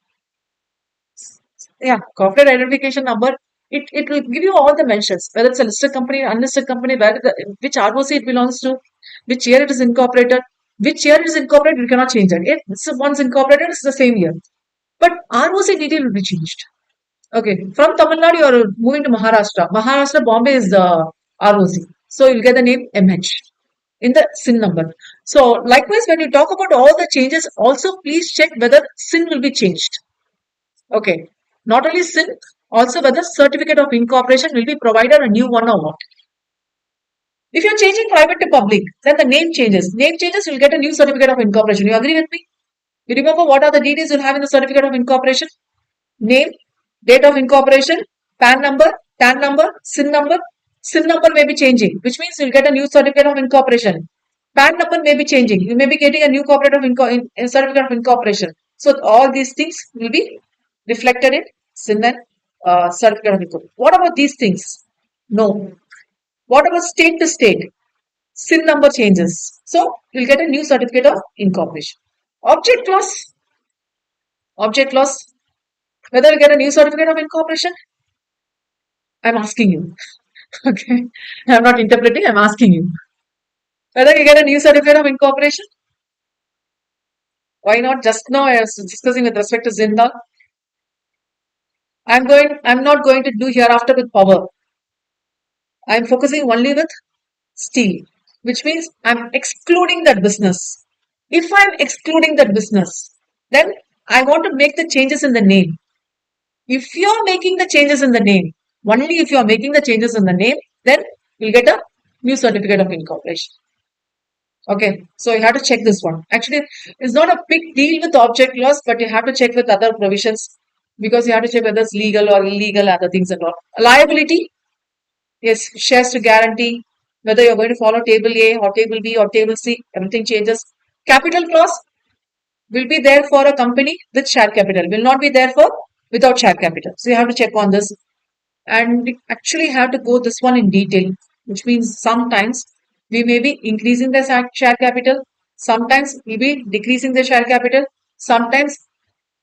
Yeah, corporate identification number. It will give you all the mentions, whether it's a listed company, unlisted company, which ROC it belongs to, which year it is incorporated. Which year it is incorporated, you cannot change it. If it's once incorporated, it's the same year. But ROC detail will be changed. Okay, from Tamil Nadu, you are moving to Maharashtra. Maharashtra, Bombay is the ROC. So you'll get the name MH. in the SIN number. So likewise, when you talk about all the changes, also please check whether SIN will be changed. Okay. Not only SIN, also whether certificate of incorporation will be provided a new one or what. If you're changing private to public, then the name changes. Name changes, you'll get a new certificate of incorporation. You agree with me? You remember what are the details you'll have in the certificate of incorporation? Name, date of incorporation, PAN number, TAN number, SIN number. SIN number may be changing, which means you'll get a new certificate of incorporation. PAN number may be changing. You may be getting a new certificate of incorporation. So all these things will be reflected in SIN and certificate of incorporation. What about these things? No. What about state to state? SIN number changes. So you'll get a new certificate of incorporation. Object clause. Object clause. Whether you get a new certificate of incorporation? I'm asking you. Okay. I'm not interpreting, I'm asking you. Whether you get a new certificate of incorporation? Why not? Just now I was discussing with respect to Zinda. I'm not going to do hereafter with power. I'm focusing only with steel, which means I'm excluding that business. If I'm excluding that business, then I want to make the changes in the name. If you're making the changes in the name, only if you're making the changes in the name, then you'll get a new certificate of incorporation. Okay, so you have to check this one. Actually, it's not a big deal with object clause, but you have to check with other provisions because you have to check whether it's legal or illegal, other things and all. Liability, yes, shares to guarantee, whether you're going to follow table A or table B or table C, everything changes. Capital clause will be there for a company with share capital, will not be there for without share capital. So you have to check on this. And we actually have to go this one in detail, which means sometimes we may be increasing the share capital, sometimes we will be decreasing the share capital, sometimes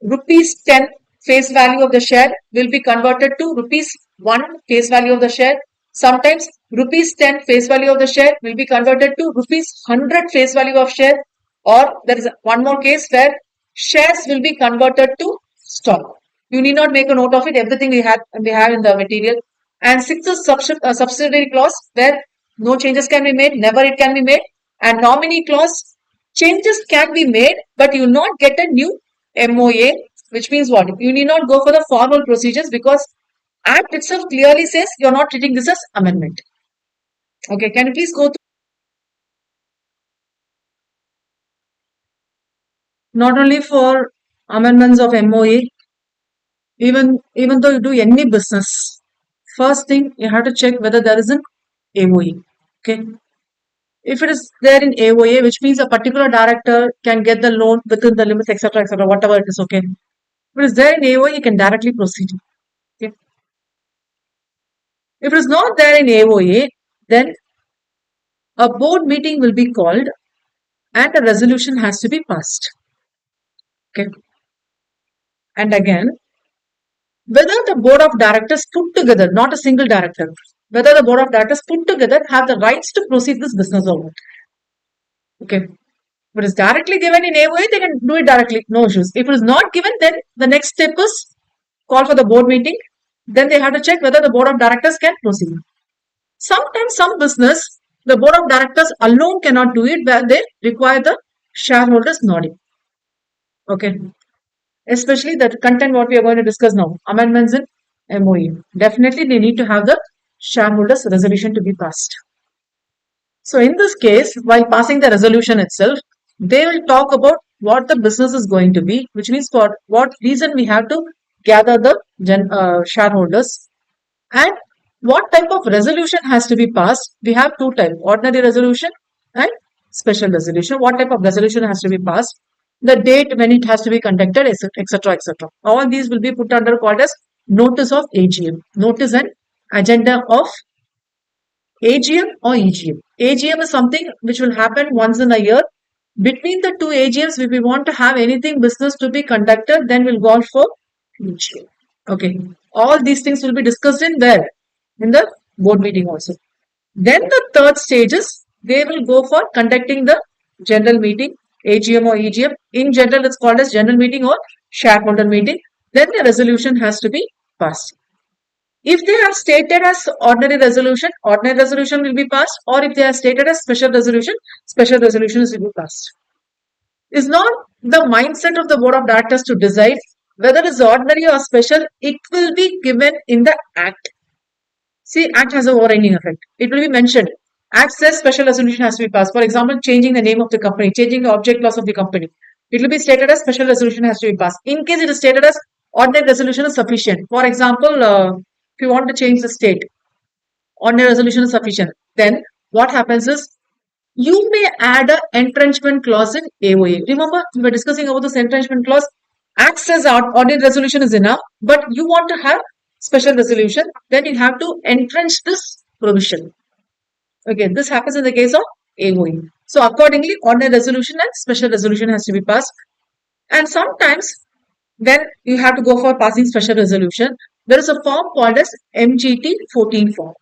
rupees 10 face value of the share will be converted to rupees 1 face value of the share. Sometimes rupees 10 face value of the share will be converted to rupees 100 face value of share, or there is one more case where shares will be converted to stock. You need not make a note of it. Everything we have in the material. And sixth is subsidiary clause where no changes can be made, never it can be made. And nominee clause, changes can be made, but you not get a new MOA, which means what? You need not go for the formal procedures because Act itself clearly says you're not treating this as amendment. Okay, can you please go through? Not only for amendments of MOA, even though you do any business, first thing you have to check whether there is an AOA. Okay. If it is there in AOA, which means a particular director can get the loan within the limits, etc., whatever it is, okay. If it is there in AOA, you can directly proceed. Okay. If it is not there in AOA, then a board meeting will be called and a resolution has to be passed. Okay. And again, whether the board of directors put together, not a single director, whether the board of directors put together have the rights to proceed this business or not. Okay. If it is directly given in AOA, they can do it directly, no issues. If it is not given, then the next step is call for the board meeting. Then they have to check whether the board of directors can proceed. Sometimes some business, the board of directors alone cannot do it where they require the shareholders nodding. Okay. Especially the content what we are going to discuss now, amendments in MOA. Definitely they need to have the shareholders resolution to be passed. So in this case, while passing the resolution itself, they will talk about what the business is going to be, which means for what reason we have to gather the shareholders and what type of resolution has to be passed. We have two types, ordinary resolution and special resolution. What type of resolution has to be passed, the date when it has to be conducted, etc., etc. All these will be put under called as notice of AGM, notice and agenda of AGM or EGM. AGM is something which will happen once in a year. Between the two AGMs, if we want to have anything business to be conducted, then we'll go for EGM. Okay. All these things will be discussed in there, in the board meeting also. Then the third stage is they will go for conducting the general meeting, AGM or EGM. In general, it's called as general meeting or shareholder meeting. Then the resolution has to be passed. If they have stated as ordinary resolution will be passed, or if they have stated as special resolutions will be passed. It's not the mindset of the board of directors to decide whether it's ordinary or special. It will be given in the act. See, act has a overriding effect. It will be mentioned. Act says special resolution has to be passed. For example, changing the name of the company, changing the object clause of the company. It will be stated as special resolution has to be passed. In case it is stated as ordinary resolution is sufficient. For example, if you want to change the state, ordinary resolution is sufficient. Then what happens is you may add an entrenchment clause in AOA. Remember, we were discussing about this entrenchment clause. Act says ordinary resolution is enough, but you want to have special resolution, then you have to entrench this provision. Okay, this happens in the case of AOA. So accordingly, ordinary resolution and special resolution has to be passed. And sometimes when you have to go for passing special resolution, there is a form called as MGT 14 form.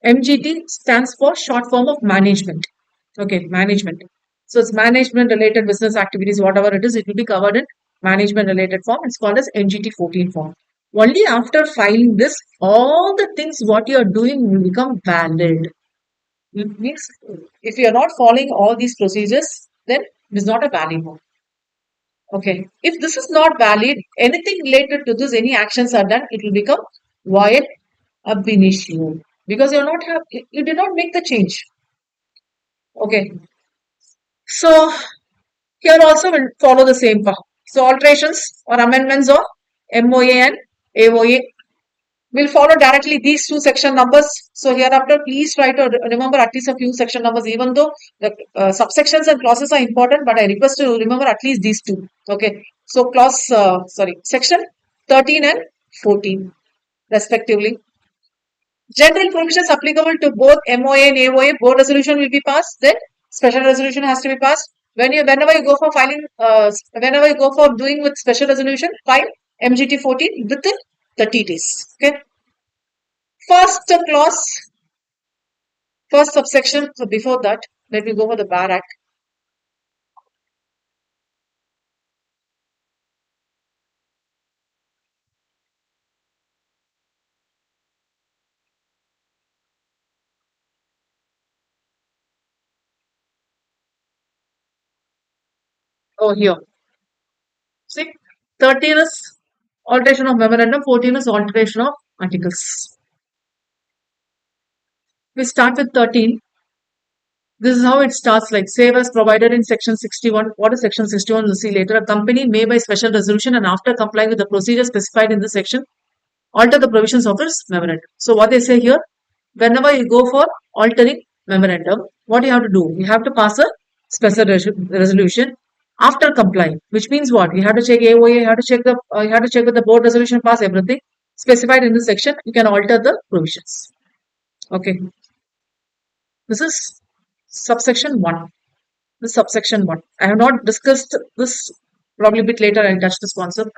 MGT stands for short form of management. Okay, management. So it's management related business activities, whatever it is, it will be covered in management related form. It's called as MGT 14 form. Only after filing this, all the things what you are doing will become valid. It means if you are not following all these procedures, then it is not a valid one. Okay. If this is not valid, anything related to this, any actions are done, it will become void ab initio because you did not make the change. Okay. So here also will follow the same path. So alterations or amendments of MOA and AOA will follow directly these two section numbers. So hereafter, please try to remember at least a few section numbers, even though the subsections and clauses are important, but I request to remember at least these two. Okay. So section 13 and 14 respectively. General provisions applicable to both MOA and AOA, board resolution will be passed, then special resolution has to be passed. Whenever you go for filing, whenever you go for doing with special resolution, file MGT 14 within 30 days. Okay. First clause, first subsection. So before that, let me go for the Bar Act. Oh, here. See, 13 is alteration of memorandum, 14 is alteration of articles. We start with 13. This is how it starts, like save as provided in section 61. What is section 61? We'll see later. A company may by special resolution and after complying with the procedure specified in this section, alter the provisions of its memorandum. So what they say here, whenever you go for altering memorandum, what you have to do? You have to pass a special resolution after complying, which means what? You have to check AOA, you have to check with the board resolution, pass everything specified in this section. You can alter the provisions. Okay. This is subsection 1. This is subsection 1. I have not discussed this, probably a bit later I'll touch this concept.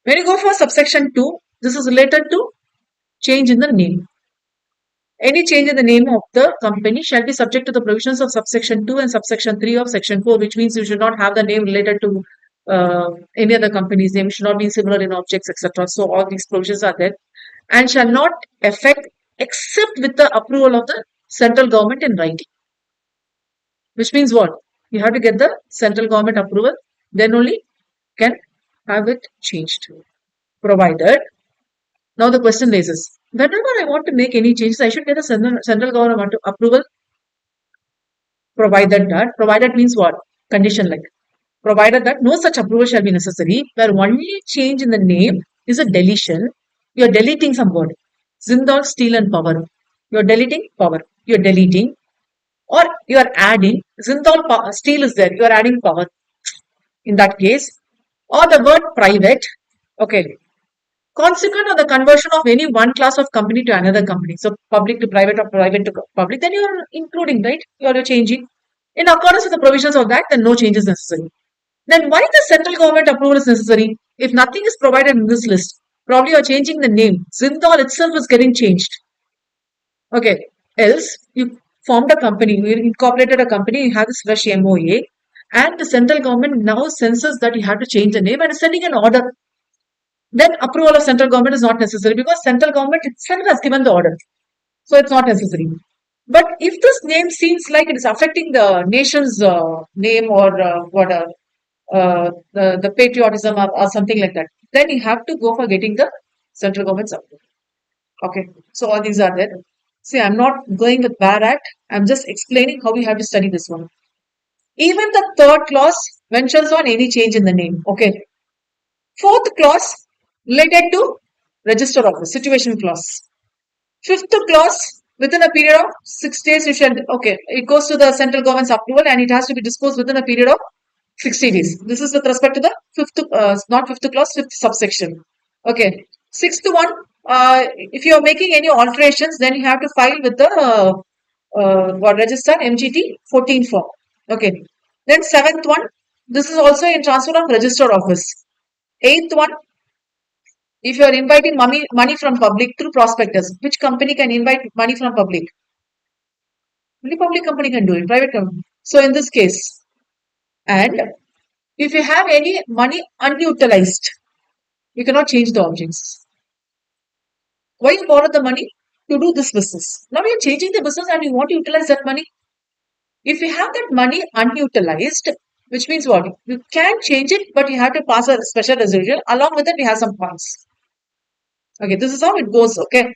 When you go for subsection 2, this is related to change in the name. Any change in the name of the company shall be subject to the provisions of subsection 2 and subsection 3 of section 4, which means you should not have the name related to any other company's name, should not be similar in objects, etc. So all these provisions are there and shall not affect except with the approval of the central government in writing. Which means what? You have to get the central government approval, then only can have it changed. Provided, now the question raises, whenever I want to make any changes, I should get a central government approval. Provided means what? Condition like. Provided that no such approval shall be necessary, where only change in the name is a deletion. You are deleting some word. Zindal, steel and power. You are deleting power. You are deleting. Or you are adding, Zindal steel is there, you are adding power in that case, or the word private, okay, consequent of the conversion of any one class of company to another company, so public to private or private to public, then you are including, right, you are changing. In accordance with the provisions of that, then no change is necessary. Then why the central government approval is necessary? If nothing is provided in this list, probably you are changing the name. Zindal itself is getting changed. Okay, else you formed a company, you incorporated a company, you have this fresh MOA, and the central government now senses that you have to change the name and is sending an order. then approval of central government is not necessary because central government itself has given the order. So it's not necessary. But if this name seems like it is affecting the nation's name or the patriotism or something like that, then you have to go for getting the central government's approval. Okay, so all these are there. See, I'm not going with bad act. I'm just explaining how we have to study this one. Even the third clause ventures on any change in the name. Okay. Fourth clause related to register office, situation clause. Fifth clause, within a period of 6 days, you shall, okay, it goes to the central government's approval and it has to be disposed within a period of 60 days. This is with respect to the not fifth clause, fifth subsection. Okay. Sixth one, if you are making any alterations, then you have to file with the register MGT 14 form. Okay. Then seventh one, this is also in transfer of register office. Eighth one, if you are inviting money from public through prospectus, which company can invite money from public? Only public company can do it, private company. So in this case, and if you have any money unutilized, you cannot change the objects. Why you borrow the money? To do this business. Now you're changing the business and you want to utilize that money. If you have that money unutilized, which means what? You can change it, but you have to pass a special resolution. Along with it, we have some points. Okay, this is how it goes. Okay.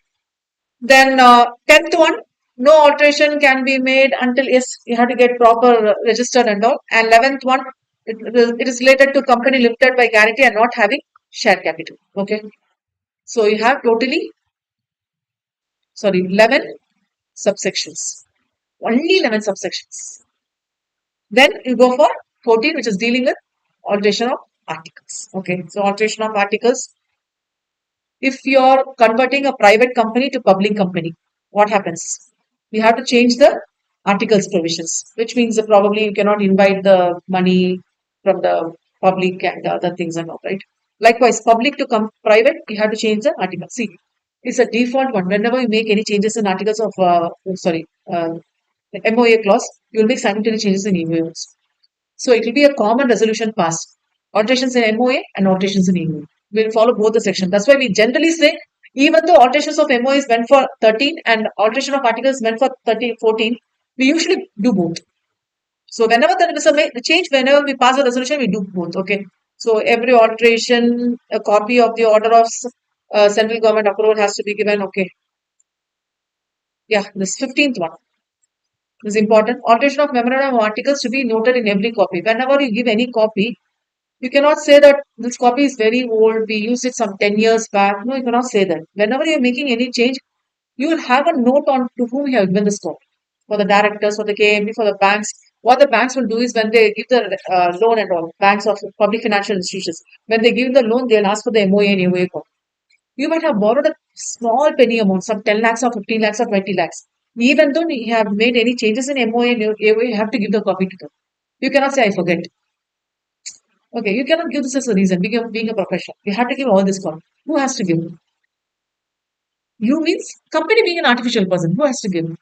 Then 10th one, no alteration can be made until yes, you have to get proper registered and all. And 11th one, it is related to company limited by guarantee and not having share capital. Okay. So you have totally, 11 subsections. Only 11 subsections. Then you go for 14, which is dealing with alteration of articles. Okay. So alteration of articles. If you're converting a private company to public company, what happens? You have to change the articles provisions, which means that probably you cannot invite the money from the public and the other things and all, right? Likewise, public to come private, you have to change the article. See, it's a default one. Whenever you make any changes in articles of, the MOA clause, you will make simultaneous changes in EOA. So it will be a common resolution passed. Alterations in MOA and alterations in EOA. We'll follow both the sections. That's why we generally say, even though alterations of MOA is meant for 13 and alteration of articles is meant for 13, 14, we usually do both. So whenever there is a change, whenever we pass a resolution, we do both. Okay. So every alteration, a copy of the order of central government approval has to be given. Okay. Yeah, this 15th one is important. Alteration of memorandum of articles to be noted in every copy. Whenever you give any copy, you cannot say that this copy is very old, we used it some 10 years back. No, you cannot say that. Whenever you're making any change, you will have a note on to whom you have given this copy. For the directors, for the KMB, for the banks. What the banks will do is when they give the loan and all, banks of public financial institutions, when they give the loan, they'll ask for the MOA and AOA copy. You might have borrowed a small penny amount, some 10 lakhs or 15 lakhs or 20 lakhs. Even though you have made any changes in MOA and AOA, you have to give the copy to them. You cannot say, I forget. Okay, you cannot give this as a reason, being a professional. You have to give all this copy. Who has to give? You means company being an artificial person. Who has to give?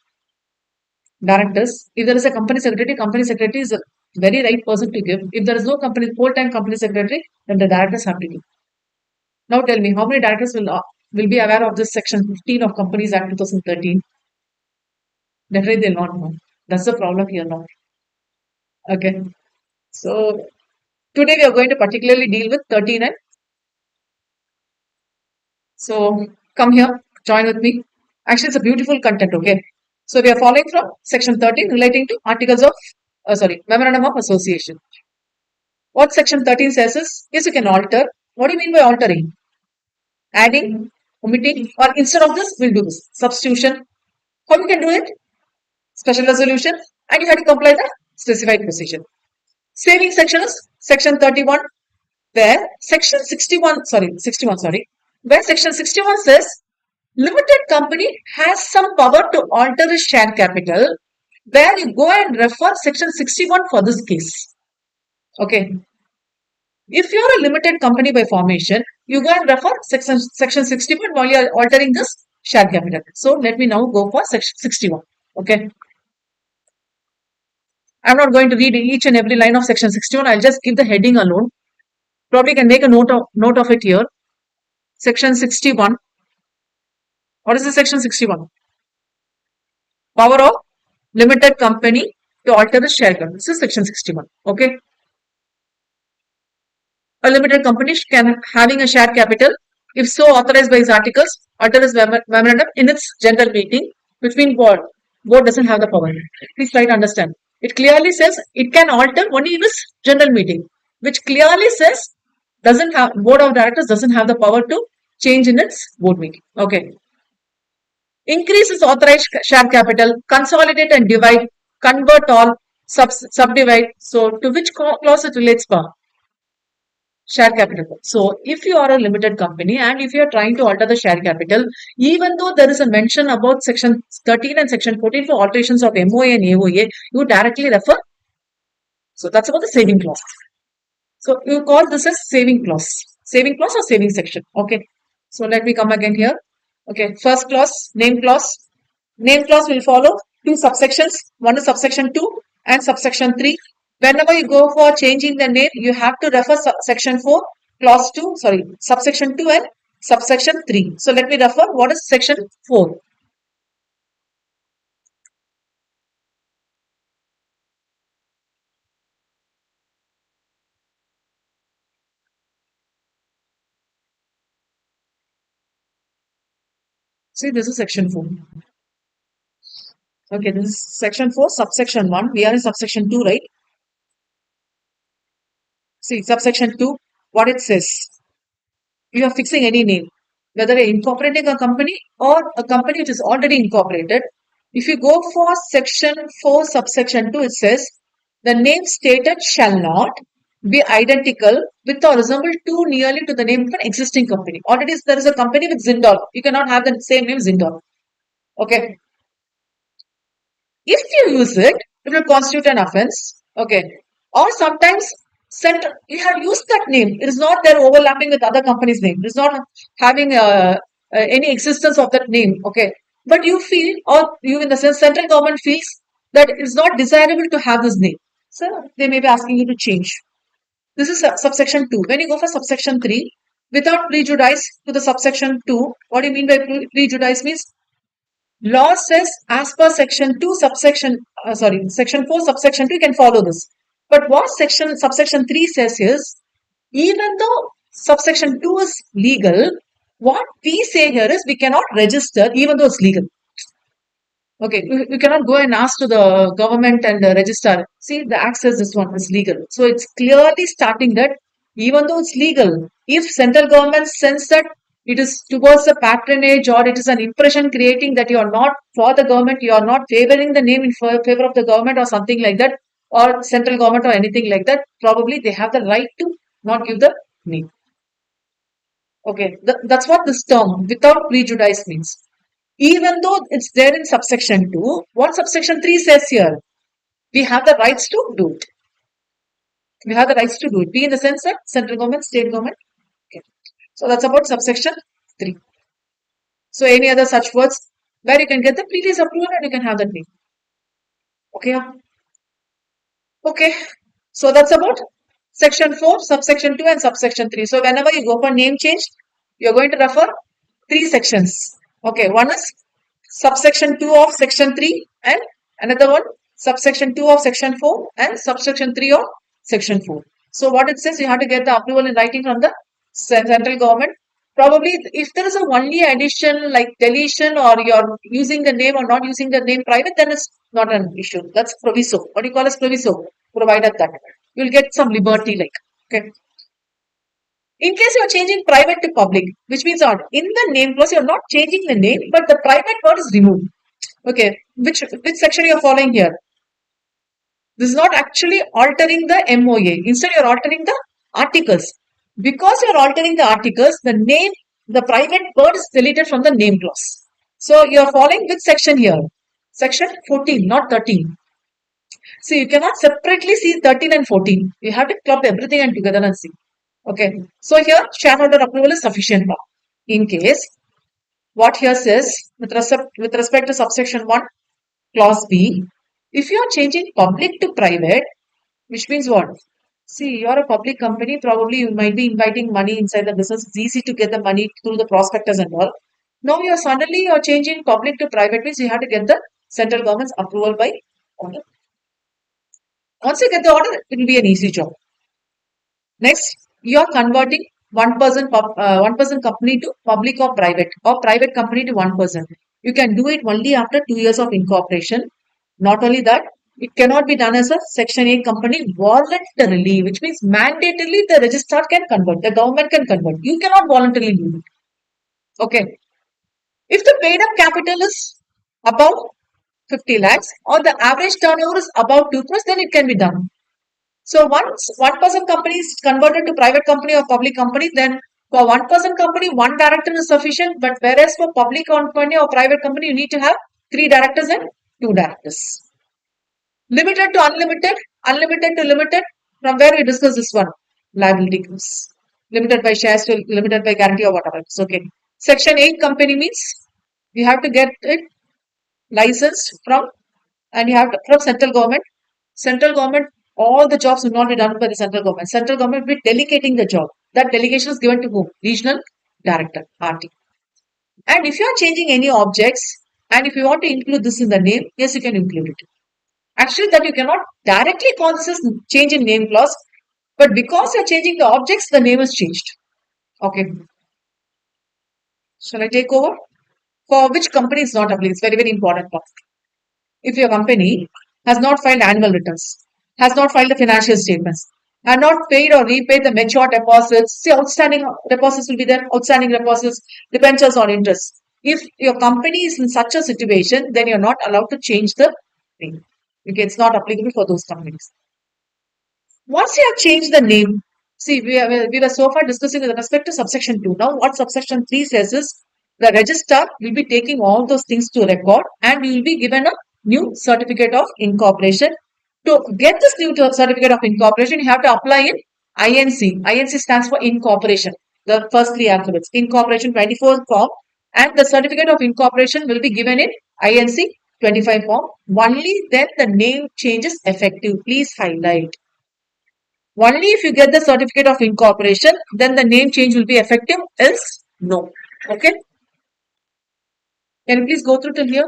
Directors. If there is a company secretary is a very right person to give. If there is no company, full-time company secretary, then the directors have to give. Now tell me, how many directors will be aware of this section 15 of Companies Act 2013? Definitely they'll not know. That's the problem here now. Okay. So today we are going to particularly deal with 13 and so come here, join with me. Actually, it's a beautiful content, okay? So we are following from section 13 relating to articles of, memorandum of association. What section 13 says is, yes, you can alter. What do you mean by altering? Adding, omitting, or instead of this, we'll do this. Substitution. How you can do it? Special resolution, and you have to comply the specified procedure. Saving section is section 31, where section 61, where section 61 says, limited company has some power to alter its share capital, where you go and refer section 61 for this case. Okay. If you are a limited company by formation, you go and refer section 61 while you are altering this share capital. So let me now go for section 61. Okay. I'm not going to read each and every line of section 61. I'll just give the heading alone. Probably can make a note of it here. Section 61. What is the section 61? Power of limited company to alter the share capital. This is section 61. Okay. A limited company can having a share capital, if so authorized by its articles, alter its memorandum in its general meeting between board. Board doesn't have the power. Please try to understand. It clearly says it can alter only in its general meeting, which clearly says doesn't have board of directors doesn't have the power to change in its board meeting. Okay. Increase its authorized share capital, consolidate and divide, convert all, subdivide. So to which clause it relates, pa? Share capital. So if you are a limited company and if you are trying to alter the share capital, even though there is a mention about section 13 and section 14 for alterations of MOA and AOA, you directly refer. So that's about the saving clause. So you call this as saving clause. Saving clause or saving section. Okay. So let me come again here. Okay. First clause, name clause. Name clause will follow two subsections. One is subsection 2 and subsection 3. Whenever you go for changing the name, you have to refer section 4, clause 2, sorry, subsection 2 and subsection 3. So let me refer what is section 4. See, this is section 4. Okay, this is section 4, subsection 1. We are in subsection 2, right? See, subsection 2, what it says. You are fixing any name, whether you're incorporating a company or a company which is already incorporated. If you go for section 4, subsection 2, it says the name stated shall not be identical with or resemble too nearly to the name of an existing company. Already there is a company with Zindol. You cannot have the same name Zindol. Okay. If you use it, it will constitute an offense. Okay. Or sometimes you have used that name. It is not there overlapping with other companies' name. It is not having any existence of that name. Okay. But you feel, or you in the sense, central government feels that it is not desirable to have this name. So they may be asking you to change. This is subsection 2. When you go for subsection 3, without prejudice to the subsection 2, what do you mean by prejudice means? Law says as per section 2 subsection, section 4 subsection 2, you can follow this. But what subsection 3 says is, even though subsection 2 is legal, what we say here is we cannot register even though it's legal. Okay, we cannot go and ask to the government and register. See, the act says this one is legal. So it's clearly starting that even though it's legal, if central government sense that it is towards the patronage or it is an impression creating that you are not for the government, you are not favoring the name in favor of the government or something like that, or central government or anything like that, probably they have the right to not give the name. Okay, that's what this term without prejudice means. Even though it's there in subsection 2, what subsection 3 says here? We have the rights to do it. We have the rights to do it. Be in the sense that central government, state government. Okay. So that's about subsection 3. So any other such words where you can get the previous approval and you can have that name. Okay. Okay. So that's about section 4, subsection 2 and subsection 3. So whenever you go for name change, you're going to refer 3 sections. Okay. One is subsection 2 of section 3 and another one subsection 2 of section 4 and subsection 3 of section 4. So what it says, you have to get the approval in writing from the central government. Probably if there is a only addition like deletion or you're using the name or not using the name private, then it's not an issue. That's proviso. What do you call as proviso? Provided that you'll get some liberty like. Okay. In case you're changing private to public, which means what? In the name clause, you're not changing the name, but the private word is removed. Okay, which section you're following here? This is not actually altering the MOA. Instead, you're altering the articles. Because you're altering the articles, the name, the private word is deleted from the name clause. So you're following which section here? Section 14, not 13. See, you cannot separately see 13 and 14. You have to club everything and together and see. Okay. So here, shareholder approval is sufficient now. In case, what here says, with respect to subsection 1, clause B, if you are changing public to private, which means what? See, you're a public company. Probably you might be inviting money inside the business. It's easy to get the money through the prospectus and all. Now you're changing public to private means you have to get the central government's approval by order. Once you get the order, it will be an easy job. Next, you are converting one person company to public or private company to one person. You can do it only after 2 years of incorporation. Not only that, it cannot be done as a Section 8 company voluntarily, which means mandatorily the registrar can convert, the government can convert. You cannot voluntarily do it. Okay. If the paid up capital is about 50 lakhs or the average turnover is about 2 crores, then it can be done. So once one person company is converted to private company or public company, then for one person company, one director is sufficient. But whereas for public company or private company, you need to have three directors and two directors. Limited to unlimited, unlimited to limited. From where we discuss this one, liability comes. Limited by shares to limited by guarantee or whatever. It's okay. Section 8 company means you have to get it licensed from and you have to, from central government. Central government, all the jobs will not be done by the central government. Central government will be delegating the job. That delegation is given to whom? Regional director, RT. And if you are changing any objects, and if you want to include this in the name, yes, you can include it. Actually, that you cannot directly call this as change in name clause, but because you're changing the objects, the name is changed. Okay. Shall I take over? For which company is not applicable? It's very, very important part. If your company has not filed annual returns, has not filed the financial statements, have not paid or repaid the mature deposits, see, outstanding deposits will be there, outstanding deposits, debentures on interest. If your company is in such a situation, then you're not allowed to change the name. Okay, it's not applicable for those companies. Once you have changed the name, see, we were so far discussing with respect to subsection 2. Now, what subsection 3 says is the registrar will be taking all those things to record and you will be given a new certificate of incorporation. To get this new certificate of incorporation, you have to apply in INC. INC stands for incorporation. The first three alphabets. Incorporation 24 form and the certificate of incorporation will be given in INC 25 form. Only then the name change is effective. Please highlight. Only if you get the certificate of incorporation, then the name change will be effective, else no. Okay. Can you please go through till here?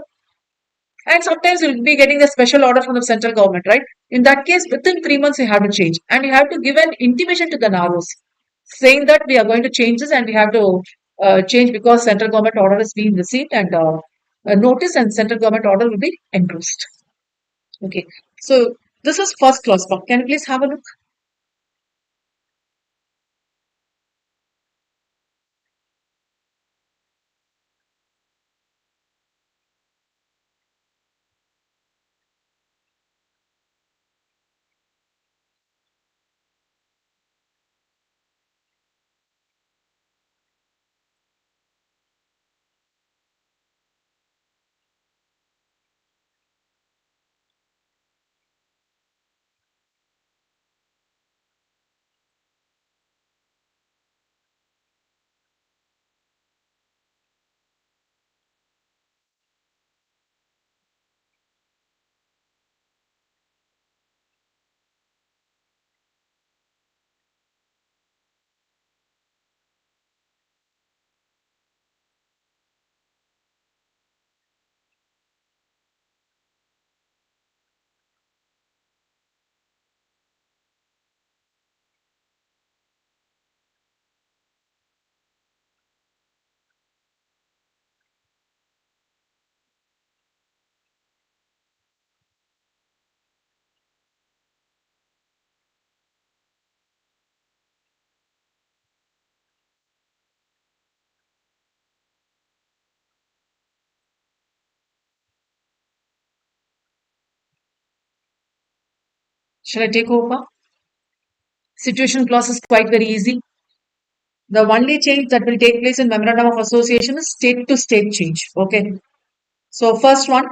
And sometimes you'll be getting a special order from the central government, right? In that case, within 3 months, you have to change. And you have to give an intimation to the NAROs saying that we are going to change this and we have to change because central government order is being received and a notice and central government order will be engrossed. Okay. So this is first clause. Can you please have a look? Shall I take over? Situation clause is quite very easy. The only change that will take place in memorandum of association is state to state change. Okay. So first one,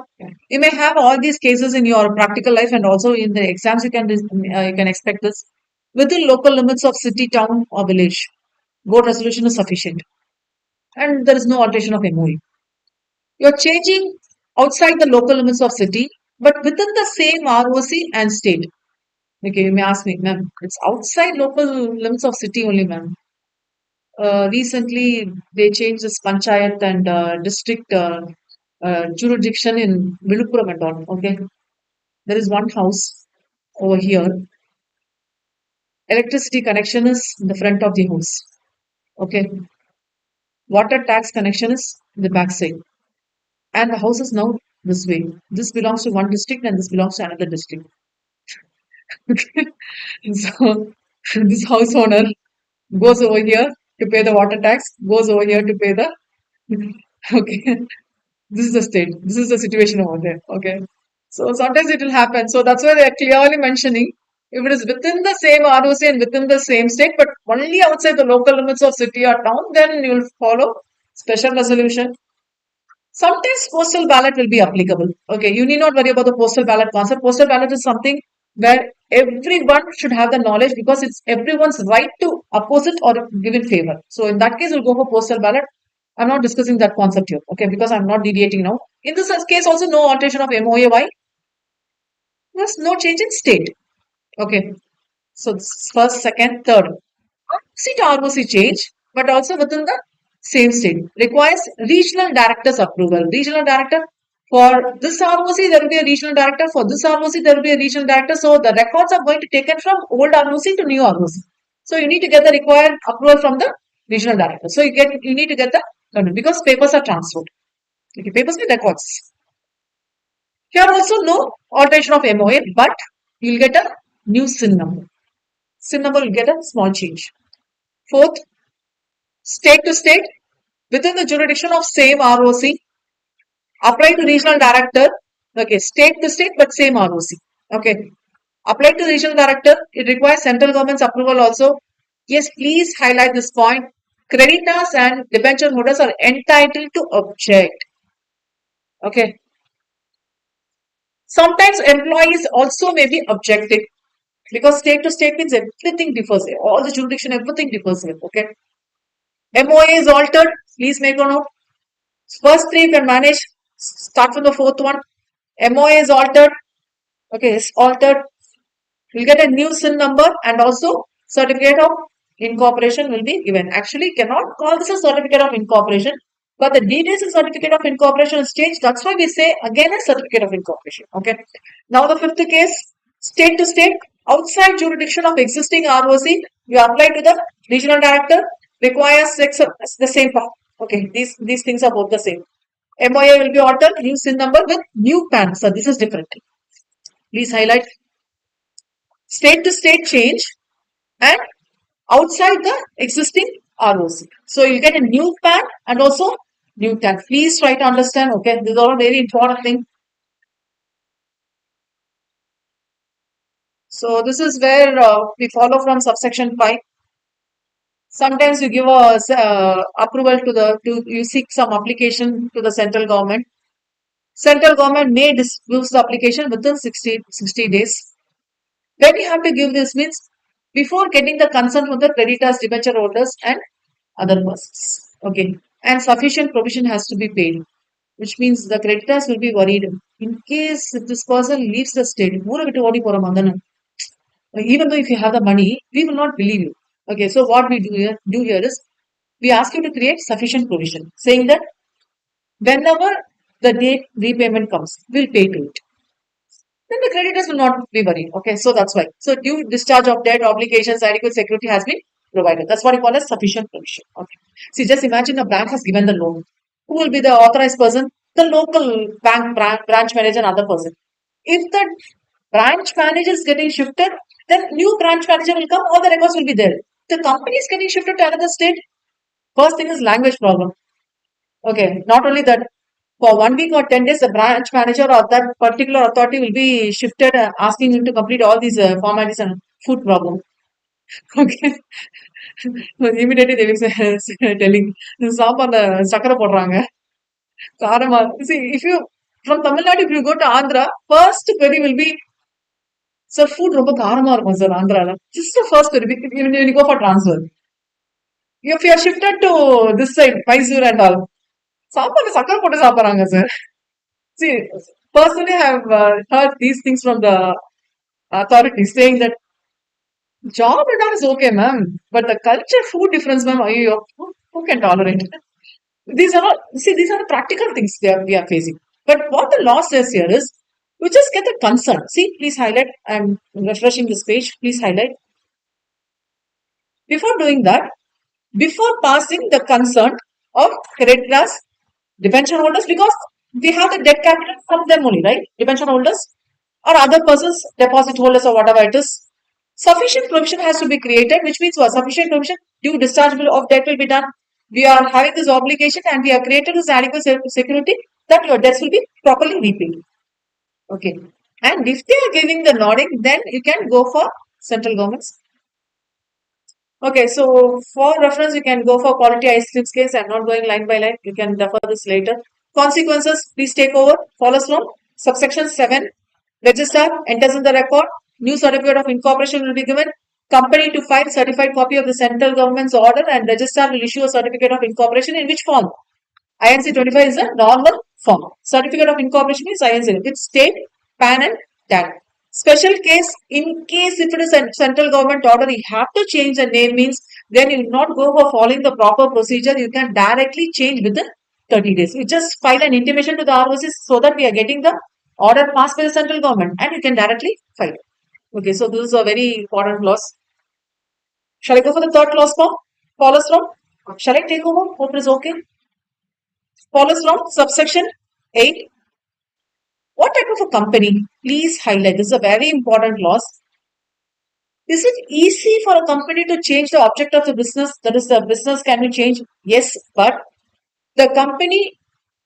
you may have all these cases in your practical life and also in the exams. You can expect this within local limits of city, town, or village. Board resolution is sufficient, and there is no alteration of MOA. You're changing outside the local limits of city, but within the same ROC and state. Okay, you may ask me, ma'am, it's outside local limits of city only, ma'am. Recently, they changed this panchayat and district jurisdiction in Viluppuram and all. Okay, there is one house over here. Electricity connection is in the front of the house. Okay, water tax connection is in the back side, and the house is now this way. This belongs to one district, and this belongs to another district. Okay, so this house owner goes over here to pay the water tax, goes over here to pay the. Okay, this is the state. This is the situation over there. Okay. So sometimes it will happen. So that's why they are clearly mentioning if it is within the same ROC and within the same state, but only outside the local limits of city or town, then you will follow special resolution. Sometimes postal ballot will be applicable. Okay, you need not worry about the postal ballot concept. Postal ballot is something where everyone should have the knowledge because it's everyone's right to oppose it or give in favor. So in that case, we'll go for postal ballot. I'm not discussing that concept here, okay, because I'm not deviating now. In this case, also no alteration of MOA. Why? There's no change in state. Okay, so this is first, second, third. See to ROC change, but also within the same state. Requires regional director's approval. Regional director for this ROC, there will be a regional director. For this ROC, there will be a regional director. So the records are going to take it from old ROC to new ROC. So you need to get the required approval from the regional director. So you need to get the because papers are transferred. Okay, papers with records. Here also no alteration of MOA, but you'll get a new SIN number. SIN number will get a small change. Fourth, state to state, within the jurisdiction of same ROC, apply to regional director. Okay, state to state, but same ROC. Okay, apply to regional director. It requires central government's approval also. Yes, please highlight this point. Creditors and debenture holders are entitled to object. Okay. Sometimes employees also may be objecting because state to state means everything differs. All the jurisdiction, everything differs here. Okay. MOA is altered. Please make a note. First three you can manage. Start from the fourth one. MOA is altered. Okay, it's altered. You'll get a new SIN number and also certificate of incorporation will be given. Actually, cannot call this a certificate of incorporation, but the details of certificate of incorporation is changed. That's why we say again a certificate of incorporation. Okay. Now the fifth case, state to state, outside jurisdiction of existing ROC, you apply to the regional director, requires the same part. Okay, these things are both the same. MOA will be altered, new SIN number with new PAN. So this is different. Please highlight state to state change and outside the existing ROC. So you get a new PAN and also new TAN. Please try to understand. Okay, this is all a very important thing. So this is where we follow from subsection 5. Sometimes you give a approval to you seek some application to the central government. Central government may disclose the application within 60 days. When you have to give this means before getting the consent from the creditors, debenture holders, and other persons. Okay, and sufficient provision has to be paid, which means the creditors will be worried in case if this person leaves the state. Even though if you have the money, we will not believe you. Okay, so what we do here is we ask you to create sufficient provision, saying that whenever the date repayment comes, we'll pay to it. Then the creditors will not be worried. Okay, so that's why. So due discharge of debt, obligations, adequate security has been provided. That's what you call as sufficient provision. Okay. See, just imagine a bank has given the loan. Who will be the authorized person? The local bank branch manager and other person. If the branch manager is getting shifted, then new branch manager will come, all the records will be there. The company is getting shifted to another state. First thing is language problem. Okay, not only that, for 1 week or 10 days, the branch manager or that particular authority will be shifted, asking him to complete all these formalities and food problem. Okay, immediately they will say, telling, சாம்பார்ல சக்கரை போடுறாங்க காரமா. See, if you from Tamil Nadu, if you go to Andhra, first query will be, sir, food ரொம்ப காரமா இருக்கும் sir ஆந்திரால. This is the first query when you go for transfer. If you are shifted to this side, Mysore and all, சாம்பார்ல சக்கரை போட்டு சாப்பிடுறாங்க sir. See, personally, I have heard these things from the authority saying that job and all is okay, ma'am, but the culture, food difference, ma'am, who can tolerate it? These are all, see, these are the practical things we are facing. But what the law says here is, we just get the consent. See, please highlight. I'm refreshing this page. Please highlight. Before doing that, before passing the consent of creditors, debenture holders, because we have the debt capital from them only, right? Debenture holders or other persons, deposit holders or whatever it is. Sufficient provision has to be created, which means what? Sufficient provision, due discharge of debt will be done. We are having this obligation and we have created this adequate security that your debts will be properly repaid. Okay. And if they are giving the nodding, then you can go for central governments. Okay, so for reference, you can go for quality ice cream case. I'm not going line by line. You can refer this later. Consequences, please take over. Follows from subsection 7. Register enters in the record. New certificate of incorporation will be given. Company to file certified copy of the central government's order and registrar will issue a certificate of incorporation in which form? INC 25 is a normal form. Certificate of incorporation is INC. It's state, PAN and TAN. Special case, in case if it is a central government order, you have to change the name means then you will not go for following the proper procedure. You can directly change within 30 days. You just file an intimation to the ROCs so that we are getting the order passed by the central government and you can directly file. Okay, so this is a very important clause. Shall I go for the third clause now? Follows from? Shall I take over? Hope it is okay. Follows from subsection 8. What type of a company? Please highlight. This is a very important clause. Is it easy for a company to change the object of the business? That is, the business can be changed. Yes, but the company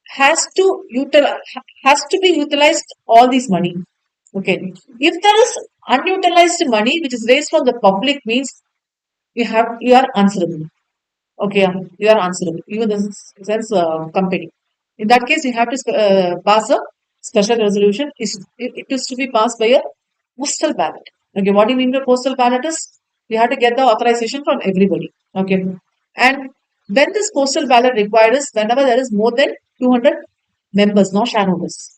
has to be utilized all this money. Okay. If there is unutilized money which is raised from the public means you are answerable. Okay, you are answerable. Even the sense company. In that case, you have to pass a special resolution. It is to be passed by a postal ballot. Okay, what do you mean by postal ballot is? You have to get the authorization from everybody. Okay, and when this postal ballot required is whenever there is more than 200 members, not shareholders.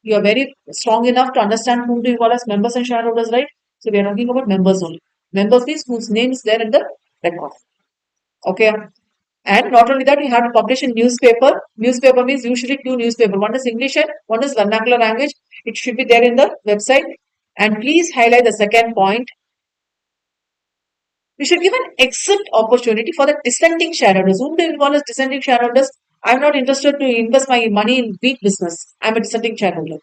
You are very strong enough to understand whom do you call as members and shareholders, right? So we are talking about members only. Members means whose name is there in the record. Okay. And not only that, we have to publish in newspaper. Newspaper means usually two newspaper. One is English and one is vernacular language. It should be there in the website. And please highlight the second point. We should give an exit opportunity for the dissenting shareholders. Whom do we call as dissenting shareholders? I'm not interested to invest my money in wheat business. I'm a dissenting shareholder.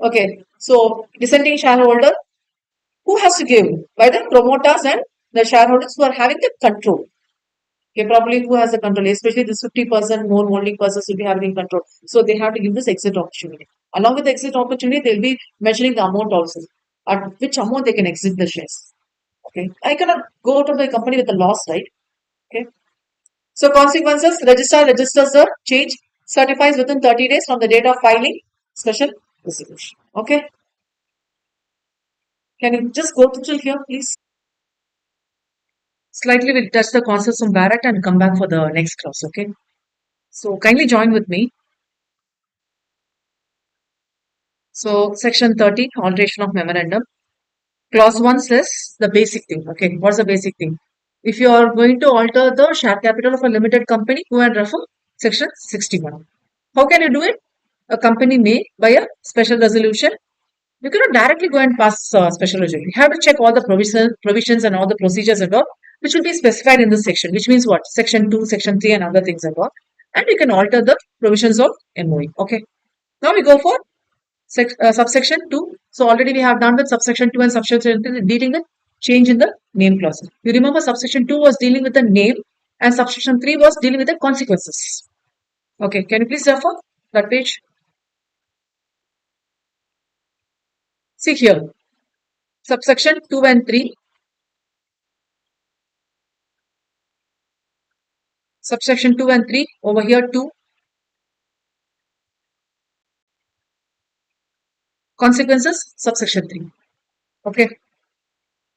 Okay. So dissenting shareholder, who has to give? By the promoters and the shareholders who are having the control. Okay, probably who has the control, especially this 50% more holding persons will be having control. So they have to give this exit opportunity. Along with the exit opportunity, they'll be measuring the amount also. At which amount they can exit the shares. Okay. I cannot go out of the company with a loss, right? Okay. So consequences, registrar registers the change, certifies within 30 days from the date of filing special resolution. Okay. Can you just go through here, please? Slightly we'll touch the concepts from Barrett and come back for the next class, okay? So kindly join with me. So section 13, alteration of memorandum. Clause 1 says the basic thing, okay? What's the basic thing? If you are going to alter the share capital of a limited company, go and refer section 61. How can you do it? A company may, by a special resolution, you cannot directly go and pass special resolution. You have to check all the provisions and all the procedures and all, which will be specified in this section, which means what? Section 2, section 3 and other things and all. And you can alter the provisions of MOA. Okay. Now we go for subsection 2. So already we have done with subsection 2 and subsection 3 dealing with change in the name clause. You remember subsection 2 was dealing with the name and subsection 3 was dealing with the consequences. Okay. Can you please refer that page? See here. Subsection 2 and 3. Subsection 2 and 3. Over here 2. Consequences, subsection 3. Okay.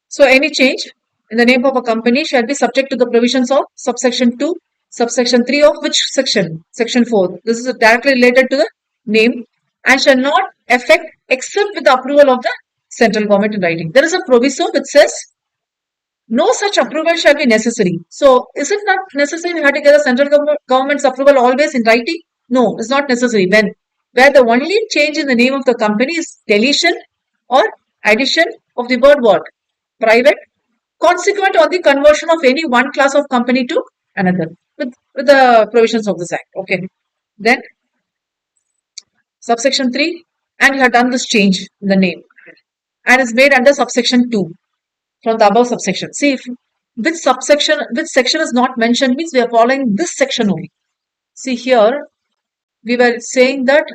So any change in the name of a company shall be subject to the provisions of subsection 2, subsection 3 of which section? Section 4. This is directly related to the name and shall not affect except with the approval of the central government in writing. There is a proviso which says no such approval shall be necessary. So, is it not necessary we have to get the central government's approval always in writing? No, it's not necessary. When where the only change in the name of the company is deletion or addition of the word what? Private, consequent on the conversion of any one class of company to another with the provisions of this act. Okay. Then subsection 3, and you have done this change in the name and is made under subsection 2 from the above subsection. See, if which section is not mentioned means we are following this section only. See here, we were saying that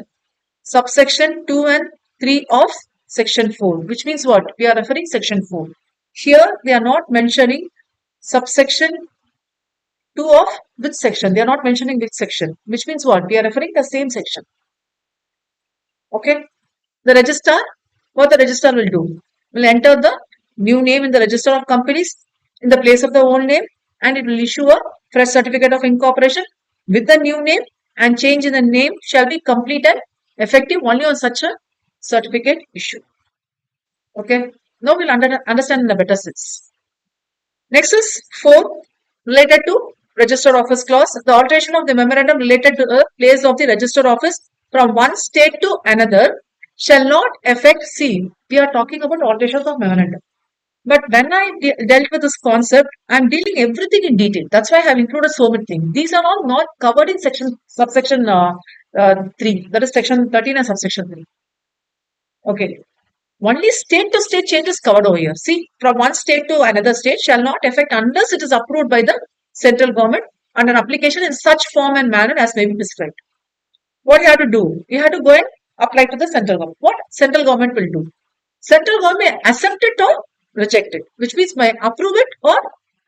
subsection 2 and 3 of section 4, which means what? We are referring section 4. Here, they are not mentioning subsection 2 of which section. They are not mentioning which section, which means what? We are referring the same section. Okay. The registrar, what the registrar will do? Will enter the new name in the register of companies in the place of the old name, and it will issue a fresh certificate of incorporation with the new name, and change in the name shall be complete and effective only on such a certificate issue. Okay. Now we'll understand in a better sense. Next is 4, related to register office clause. The alteration of the memorandum related to the place of the register office from one state to another shall not affect. See, we are talking about alterations of memorandum. But when I dealt with this concept, I'm dealing everything in detail. That's why I have included so many things. These are all not covered in subsection 3. That is section 13 and subsection 3. Okay. Only state to state change is covered over here. See, from one state to another state shall not affect unless it is approved by the central government and an application in such form and manner as may be prescribed. What you have to do? You have to go and apply to the central government. What central government will do? Central government may accept it or reject it, which means may approve it or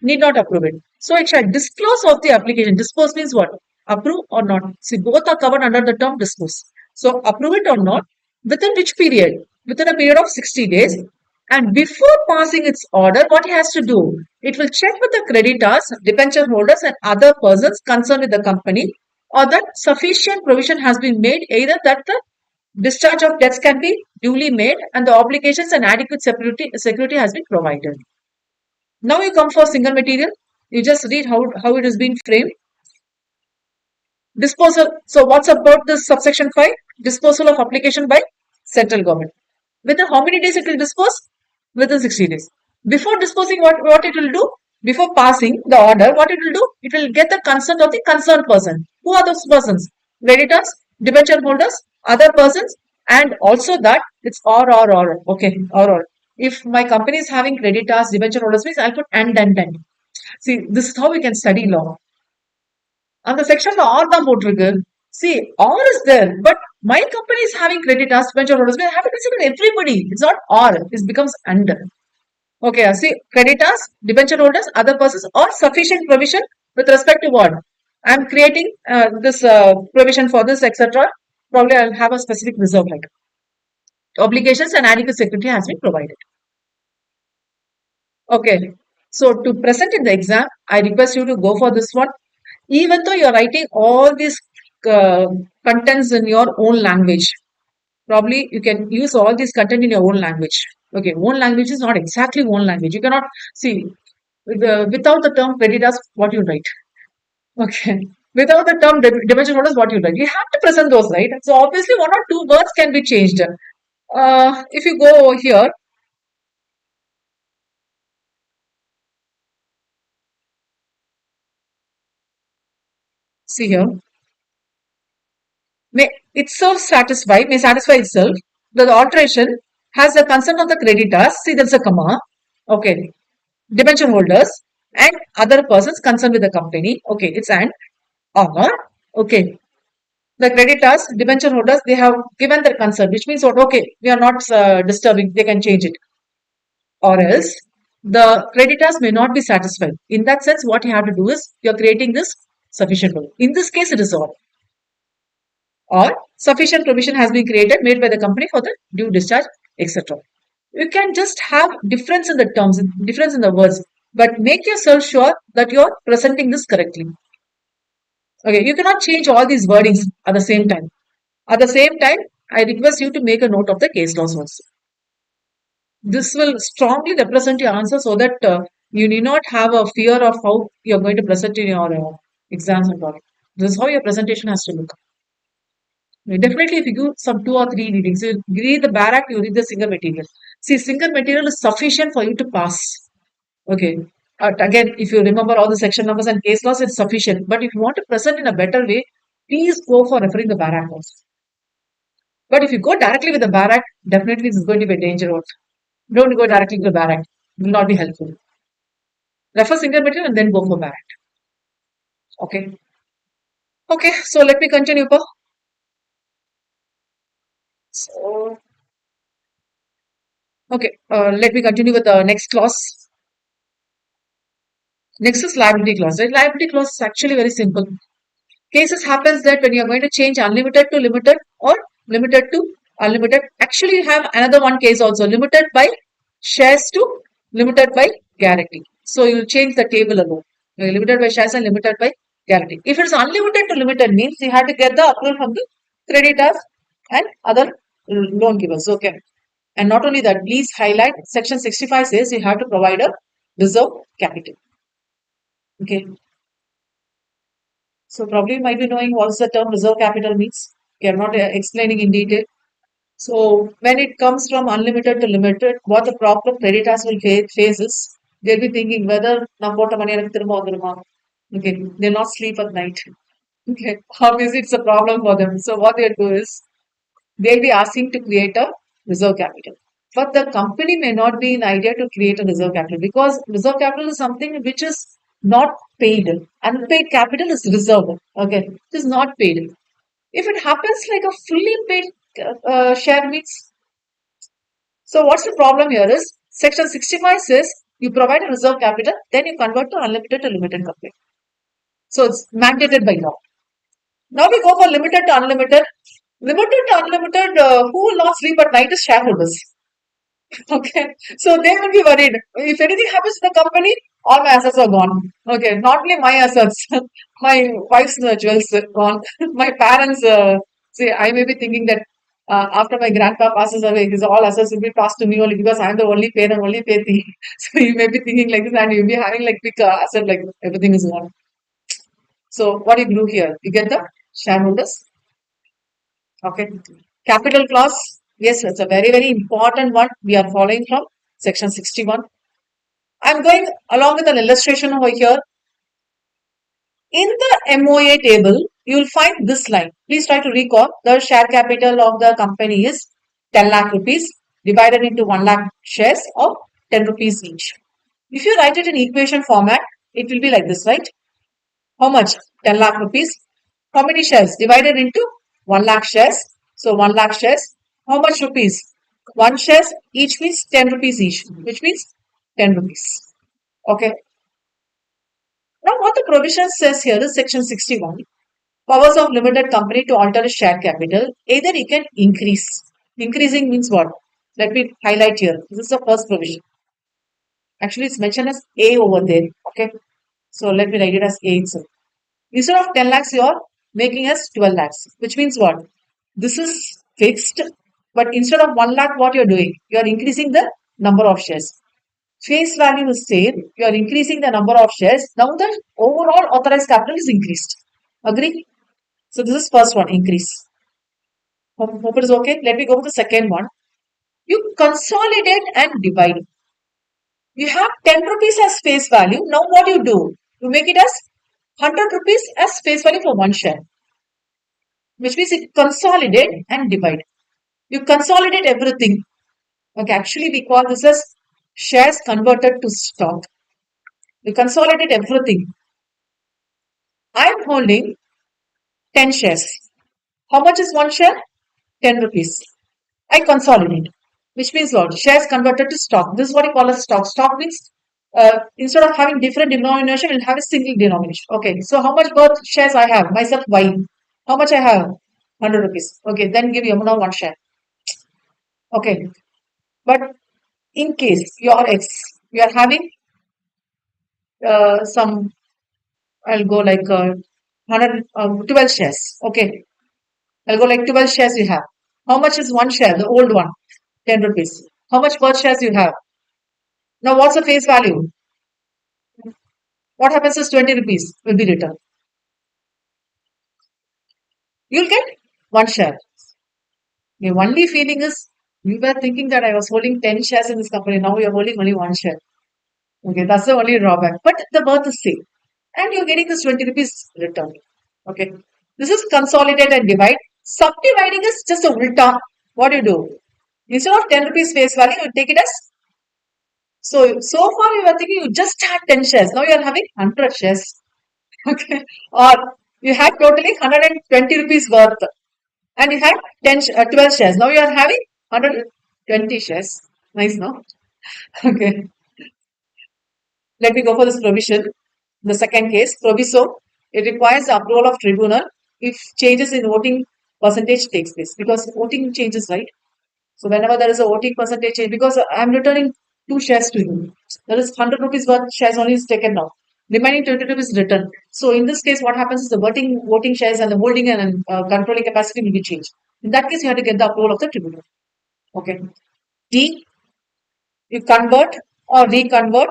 need not approve it. So it shall dispose of the application. Dispose means what? Approve or not. See, both are covered under the term dispose. So approve it or not, within which period? Within a period of 60 days. And before passing its order, what it has to do? It will check with the creditors, debenture holders, and other persons concerned with the company, or that sufficient provision has been made, either that the discharge of debts can be duly made and the obligations and adequate security has been provided. Now you come for single material. You just read how it has been framed. Disposal. So what's about this subsection 5? Disposal of application by central government. Within how many days it will dispose? Within 60 days. Before disposing, what it will do? Before passing the order, what it will do? It will get the consent of the concerned person. Who are those persons? Creditors, debenture holders, other persons, and also that it's or. Okay, or. If my company is having creditors, debenture holders, means I'll put and. See, this is how we can study law. On the section or the motor, see, or is there, but my company is having creditors, debenture holders. We have to consider everybody. It's not or. It becomes under. Okay, see, creditors, debenture holders, other persons, or sufficient provision with respect to what? I'm creating this provision for this, etc. Probably I'll have a specific reserve like obligations and adequate security has been provided. Okay, so to present in the exam, I request you to go for this one. Even though you're writing all these contents in your own language, probably you can use all this content in your own language. Okay, own language is not exactly own language. You cannot see without the term creditors, what you write. Okay, without the term debenture holders, what you write. You have to present those, right? So obviously, one or two words can be changed. If you go over here, see here, may satisfy itself. The alteration has the consent of the creditors. See, there's a comma. Okay, debenture holders and other persons concerned with the company. Okay, it's and or okay. The creditors, debenture holders, they have given their consent, which means what? Okay, we are not disturbing. They can change it, or else the creditors may not be satisfied. In that sense, what you have to do is you are creating this sufficient provision. In this case, it is or sufficient provision has been created made by the company for the due discharge, etc. You can just have difference in the terms, difference in the words, but make yourself sure that you are presenting this correctly. Okay, you cannot change all these wordings at the same time. At the same time, I request you to make a note of the case laws also. This will strongly represent your answer so that you need not have a fear of how you're going to present in your exams and all. This is how your presentation has to look. Definitely, if you do some two or three readings, you read the barrack, you read the single material. See, single material is sufficient for you to pass. Okay. Again, if you remember all the section numbers and case laws, it's sufficient. But if you want to present in a better way, please go for referring the barrack also. But if you go directly with the barrack, definitely this is going to be a danger road. Don't go directly to the barrack. It will not be helpful. Refer single material and then go for barrack. Okay. Okay. So let me continue, Pa. So, okay. Let me continue with the next clause. Next is liability clause. Right? Liability clause is actually very simple. Cases happens that when you're going to change unlimited to limited or limited to unlimited, actually you have another one case also, limited by shares to limited by guarantee. So you change the table alone. Limited by shares and limited by guarantee. If it's unlimited to limited means you have to get the approval from the creditors and other loan givers. Okay. And not only that, please highlight section 65 says you have to provide a reserve capital. Okay. So probably you might be knowing what's the term reserve capital means. Okay, I'm not explaining in detail. So when it comes from unlimited to limited, what the problem creditors will face is they'll be thinking whether நான் போட்ட money எனக்கு திரும்ப வந்துருமா. Okay, they'll not sleep at night. Okay, obviously it's a problem for them. So what they'll do is they'll be asking to create a reserve capital. But the company may not be an idea to create a reserve capital because reserve capital is something which is not paid. Unpaid capital is reserved. Okay, it is not paid. If it happens like a fully paid share means, so what's the problem here is section 65 says you provide a reserve capital, then you convert to unlimited to limited company. So it's mandated by law. Now we go for limited to unlimited. Limited to unlimited, who will not sleep at night is shareholders. Okay, so they will be worried. If anything happens to the company, all my assets are gone. Okay, not only my assets, my wife's jewels are gone. My parents, see, I may be thinking that after my grandpa passes away, his all assets will be passed to me only because I'm the only payer and only pay thing. So you may be thinking like this, and you'll be having like big asset, like everything is gone. So what do you do here? You get the shareholders. Okay. Capital clause. Yes, it's a very, very important one. We are following from section 61. I'm going along with an illustration over here. In the MOA table, you will find this line. Please try to recall the share capital of the company is 10 lakh rupees divided into 1 lakh shares of 10 rupees each. If you write it in equation format, it will be like this, right? How much? 10 lakh rupees. How many shares? Divided into 1 lakh shares. So 1 lakh shares. How much rupees? 1 shares each means 10 rupees each, which means 10 rupees. Okay. Now what the provision says here is section 61. Powers of limited company to alter share capital. Either you can increase. Increasing means what? Let me highlight here. This is the first provision. Actually, it's mentioned as A over there. Okay. So let me write it as A itself. Instead of 10 lakhs, you are making as 12 lakhs, which means what? This is fixed, but instead of 1 lakh, what you're doing? You are increasing the number of shares. Face value is same, you are increasing the number of shares. Now the overall authorized capital is increased. Agree? So this is first one, increase. Hope it is okay. Let me go to the second one. You consolidate and divide. You have 10 rupees as face value. Now what you do? You make it as 100 rupees as face value for one share, which means you consolidate and divide. You consolidate everything. Okay, actually we call this as shares converted to stock. You consolidate everything. I am holding 10 shares. How much is one share? 10 rupees. I consolidate, which means what? Shares converted to stock. This is what you call as stock. Stock means instead of having different denomination, we'll have a single denomination. Okay, so how much both shares I have? Myself, Y. How much I have? 100 rupees. Okay, then give Yamuna one share. Okay, but in case your X, you are having some, I'll go like 100, 12 shares. Okay, I'll go like 12 shares you have. How much is one share? The old one, 10 rupees. How much per shares you have? Now, what's the face value? What happens is 20 rupees will be returned. You'll get one share. The only feeling is you were thinking that I was holding 10 shares in this company. Now you're holding only one share. Okay, that's the only drawback. But the worth is same. And you're getting this 20 rupees return. Okay. This is consolidate and divide. Subdividing is just a ulta. What do you do? Instead of 10 rupees face value, you take it as. So far you were thinking you just had 10 shares. Now you are having 100 shares. Okay. Or you had totally 120 rupees worth. And you had 12 shares. Now you are having 120 shares. Nice, no? Okay. Let me go for this provision. The second case, proviso, it requires the approval of tribunal if changes in voting percentage takes place because voting changes, right? So whenever there is a voting percentage change, because I am returning two shares to you, there is 100 rupees worth shares only is taken now. Remaining 20 rupees is returned. So in this case, what happens is the voting shares and the holding and controlling capacity will be changed. In that case, you have to get the approval of the tribunal. Okay. D, you convert or reconvert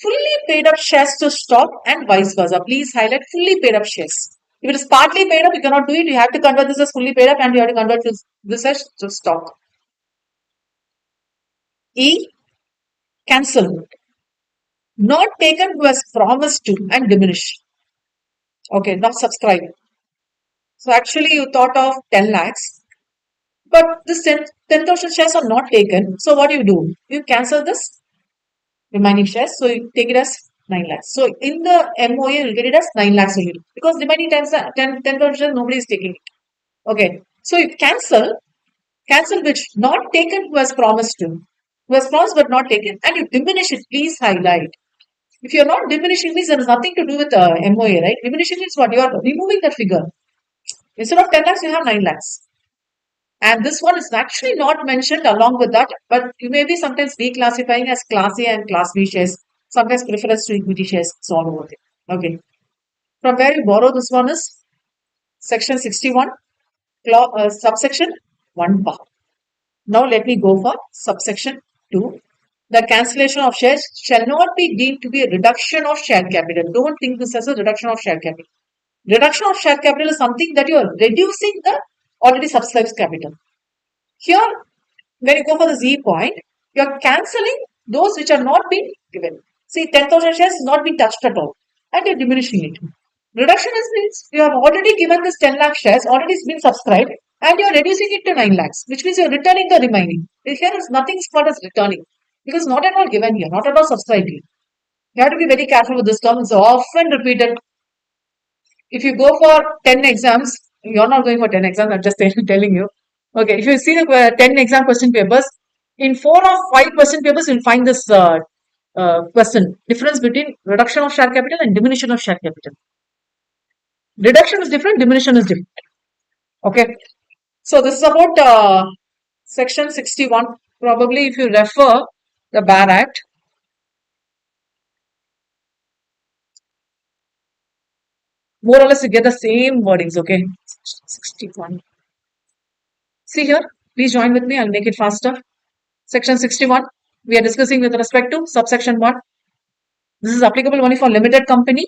fully paid up shares to stock and vice versa. Please highlight fully paid up shares. If it is partly paid up, you cannot do it. You have to convert this as fully paid up and you have to convert this as to stock. E, cancel. Not taken who has promised to and diminish. Okay, not subscribe. So actually you thought of 10 lakhs, but this 10,000 shares are not taken. So what do? You cancel this remaining shares. So you take it as 9 lakhs. So in the MOA, you'll get it as 9 lakhs only because remaining 10,000 shares, nobody is taking it. Okay. So you cancel which not taken who has promised to, who has promised but not taken, and you diminish it. Please highlight. If you're not diminishing means there is nothing to do with MOA, right? Diminishing means what? You are removing that figure. Instead of 10 lakhs, you have 9 lakhs. And this one is actually not mentioned along with that, but you may be sometimes reclassifying as Class A and Class B shares, sometimes preference to equity shares, so on over there. Okay. From where you borrow this one is section 61, subsection 1 bar. Now let me go for subsection 2. The cancellation of shares shall not be deemed to be a reduction of share capital. Don't think this as a reduction of share capital. Reduction of share capital is something that you are reducing the already subscribed capital. Here, when you go for the Z point, you are cancelling those which are not being given. See, 10,000 shares is not being touched at all, and you're diminishing it. Reduction is means you have already given this 10 lakh shares, already it's been subscribed, and you're reducing it to 9 lakhs, which means you're returning the remaining. Here is nothing called as returning, because not at all given here, not at all subscribed here. You have to be very careful with this term. It's often repeated. If you go for 10 exams, you're not going for 10 exams, I'm just telling you. Okay, if you see the 10 exam question papers, in 4 or 5 question papers, you'll find this question difference between reduction of share capital and diminution of share capital. Reduction is different, diminution is different. Okay, so this is about section 61. Probably if you refer the Bar Act, more or less you get the same wordings. Okay, 61. See here, please join with me, I'll make it faster. Section 61, we are discussing with respect to subsection 1. This is applicable only for limited company.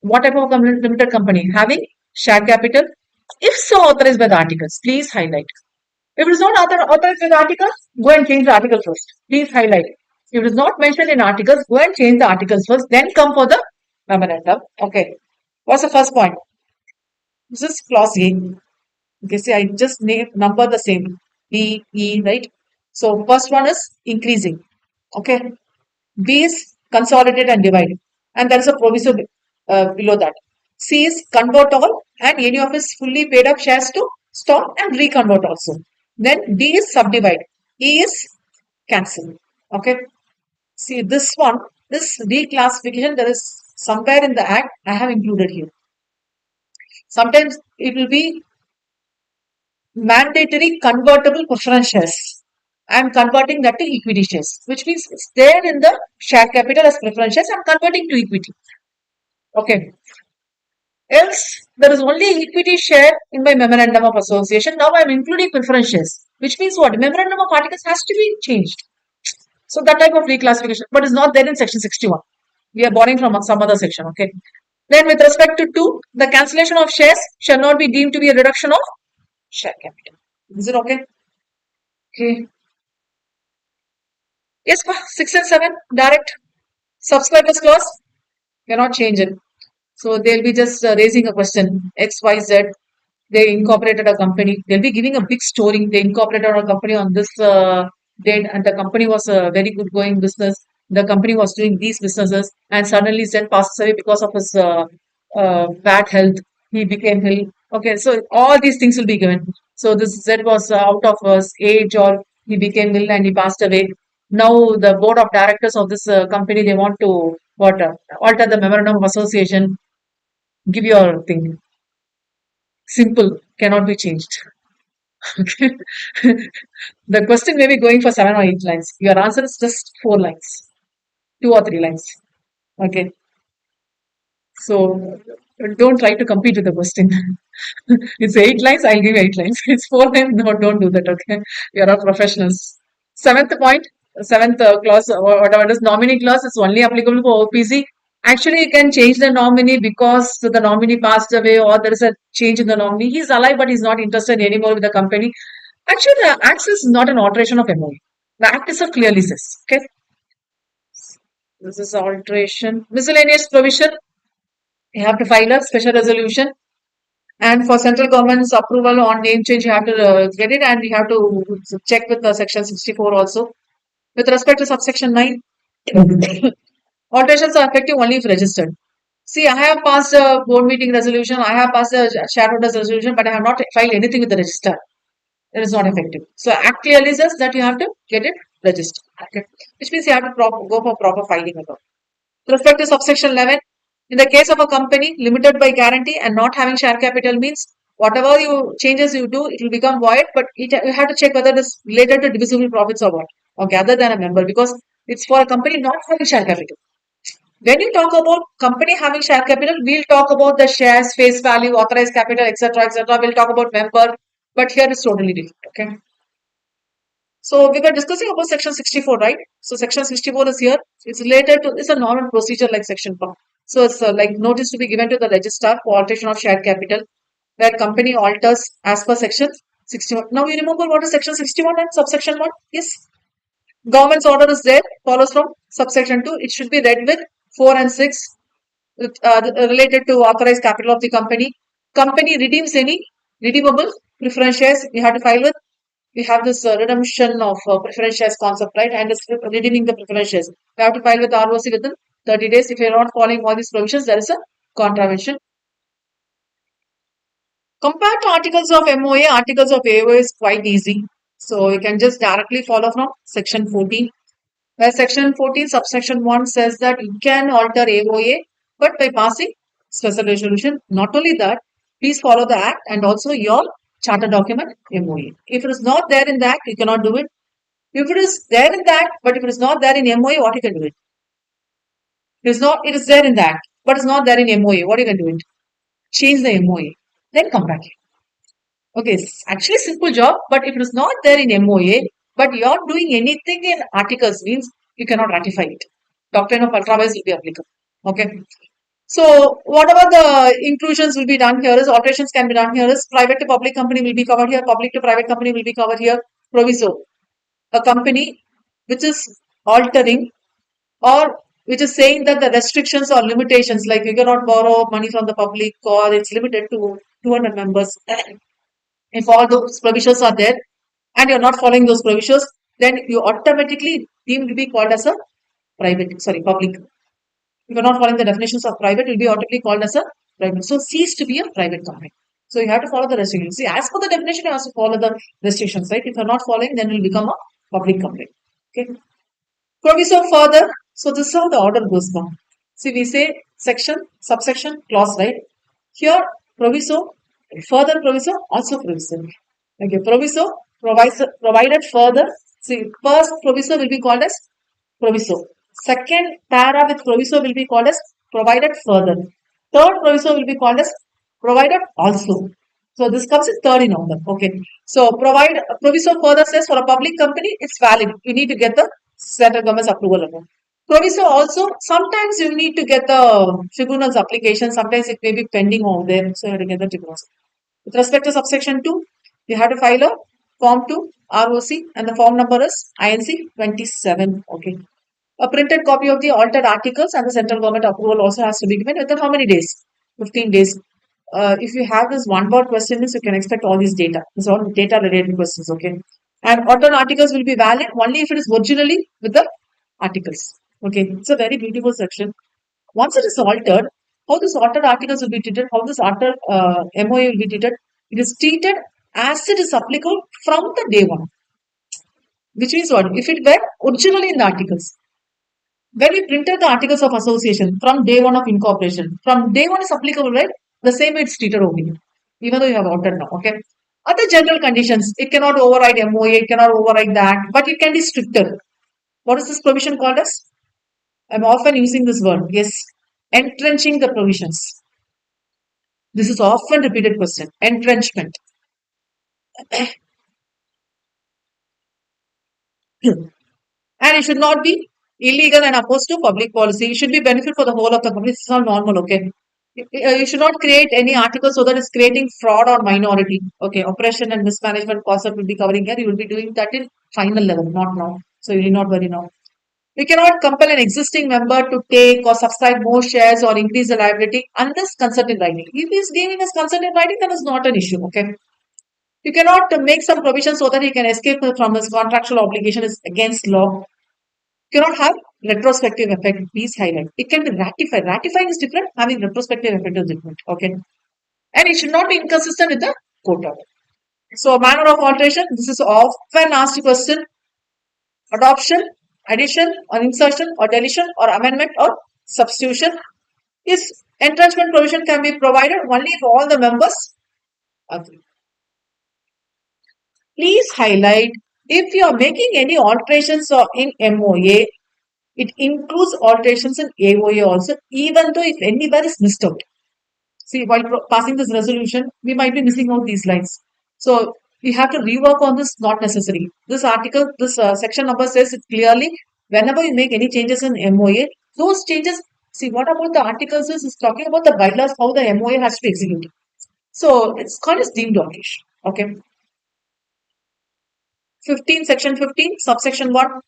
What type of limited company? Having share capital, if so authorized by the articles. Please highlight. If it is not authorized by the articles, go and change the article first. Please highlight. If it is not mentioned in articles, go and change the articles first, then come for the memorandum. Okay. What's the first point? This is clause A. Okay, see, I just number the same. B, E, right? So first one is increasing. Okay. B is consolidate and divide. And there is a proviso below that. C is convert all and any of his fully paid up shares to stock and reconvert also. Then D is subdivide. E is cancel. Okay. See this one, this reclassification, there is somewhere in the act I have included here. Sometimes it will be mandatory convertible preference shares. I am converting that to equity shares, which means it's there in the share capital as preference shares. I'm converting to equity. Okay. Else, There is only equity share in my memorandum of association. Now I am including preference shares, which means what? Memorandum of articles has to be changed. So that type of reclassification, but it's not there in section 61. We are borrowing from some other section, okay? Then with respect to 2, the cancellation of shares shall not be deemed to be a reduction of share capital. Is it okay? Okay. Yes, 6 and 7, direct subscribers clause, cannot change it. So they'll be just raising a question, X, Y, Z. They incorporated a company. They'll be giving a big story. They incorporated a company on this date, and the company was a very good going business. The company was doing these businesses, and suddenly Z passes away because of his bad health. He became ill. Okay, so all these things will be given. So this Z was out of his age, or he became ill and he passed away. Now the board of directors of this company, they want to what alter the memorandum of association. Give your thing. Simple, cannot be changed. Okay. The question may be going for 7 or 8 lines. Your answer is just 4 lines, 2 or 3 lines. Okay. So don't try to compete with the question. It's 8 lines, I'll give you 8 lines. It's 4 lines, no, don't do that. Okay. You're all professionals. Seventh point, seventh clause, or whatever it is, nominee clause is only applicable for OPC. Actually, you can change the nominee because the nominee passed away or there is a change in the nominee. He's alive, but he's not interested anymore with the company. Actually, the act is not an alteration of MOA. The act itself clearly says, okay, this is alteration. Miscellaneous provision, you have to file a special resolution. And for central government's approval on name change, you have to get it, and you have to check with the section 64 also. With respect to subsection 9, alterations are effective only if registered. See, I have passed a board meeting resolution, I have passed a shareholders resolution, but I have not filed anything with the register. It is not effective. So act clearly says that you have to get it registered. Okay. Which means you have to go for proper filing about. With respect to subsection 11, in the case of a company limited by guarantee and not having share capital means whatever you changes you do, it will become void, but you have to check whether it is related to divisible profits or what, or gather than a member, because it's for a company not having share capital. When you talk about company having share capital, we'll talk about the shares, face value, authorized capital, etc., etc. We'll talk about member, but here it's totally different. Okay. So we were discussing about section 64, right? So section 64 is here. It's related to, it's a normal procedure like section 4. So it's like notice to be given to the registrar for alteration of share capital, where company alters as per section 61. Now you remember what is section 61 and subsection 1? Yes. Government's order is there, follows from subsection 2. It should be read with 4 and 6 related to authorized capital of the company. Company redeems any redeemable preference shares, we have to file with. We have this redemption of preference shares concept, right? And it's redeeming the preference shares. We have to file with ROC within 30 days. If you're not following all these provisions, there is a contravention. Compared to articles of MOA, articles of AOA is quite easy. So you can just directly follow from section 14. Where section 14, subsection 1 says that you can alter AOA, but by passing special resolution. Not only that, please follow the act and also your charter document MOA. If it is not there in the act, you cannot do it. If it is there in the act, but if it is not there in MOA, what you can do it? It is there in the act, but it's not there in MOA. What you can do it? Change the MOA. Then come back. Okay, it's actually simple job, but if it is not there in MOA, but you're doing anything in articles means you cannot ratify it. Doctrine of ultra vires will be applicable. Okay. So whatever the inclusions will be done here is alterations can be done here is private to public company will be covered here, public to private company will be covered here. Proviso. A company which is altering or which is saying that the restrictions or limitations like you cannot borrow money from the public or it's limited to 200 members. If all those provisions are there and you're not following those provisions, then you automatically deemed to be called as a public. If you're not following the definitions of private, it will be automatically called as a private. So cease to be a private company. So you have to follow the restrictions. See, as per the definition, you have to follow the restrictions, right? If you're not following, then it will become a public company. Okay. Proviso further. So this is how the order goes down. See, we say section, subsection, clause, right? Here, proviso, further proviso, also proviso. Okay, proviso, provided further. See, first proviso will be called as proviso. Second para with proviso will be called as provided further. Third proviso will be called as Provider also. So this comes in third in order. Okay. So provide proviso further says for a public company, it's valid. You need to get the central government's approval of it. Proviso also, sometimes you need to get the tribunal's application. Sometimes it may be pending over there. So you have to get the tribunals. With respect to subsection 2, you have to file a form 2 ROC and the form number is INC 27. Okay. A printed copy of the altered articles and the central government approval also has to be given within how many days? 15 days. If you have this one word question, you can expect all these data. It's all data related questions, okay? And altered articles will be valid only if it is originally with the articles. Okay, it's a very beautiful section. Once it is altered, how this altered articles will be treated, how this altered MOA will be treated, it is treated as it is applicable from the day one. Which means what? If it were originally in the articles, when we printed the articles of association from day one of incorporation, from day one is applicable, right? The same way it's treated only, even though you have altered now, okay? Other general conditions, it cannot override MOA, it cannot override that, but it can be stricter. What is this provision called as? I'm often using this word. Yes, entrenching the provisions. This is often repeated question. Entrenchment. And it should not be illegal and opposed to public policy. It should be benefit for the whole of the company. This is not normal, okay? You should not create any article so that it's creating fraud or minority. Okay, oppression and mismanagement concept will be covering here. You will be doing that in final level, not now. So you need not worry now. We cannot compel an existing member to take or subscribe more shares or increase the liability unless consent in writing. If he is giving us consent in writing, then it's not an issue. Okay. You cannot make some provision so that he can escape from his contractual obligation is against law. Cannot have retrospective effect. Please highlight. It can be ratified. Ratifying is different. Having retrospective effect is different. Okay. And it should not be inconsistent with the court order. So manner of alteration. This is often asked question. Adoption, addition, or insertion, or deletion, or amendment, or substitution. This entrenchment provision can be provided only if all the members agree. Please highlight if you are making any alterations in MOA, it includes alterations in AOA also, even though if anywhere is missed out. See, while passing this resolution, we might be missing out these lines. So we have to rework on this, not necessary. This article, this section number says it clearly, whenever you make any changes in MOA, those changes, see what about the articles is, it's talking about the guidelines, how the MOA has to be executed. So it's called as deemed alteration. Okay. 15, section 15, subsection 1,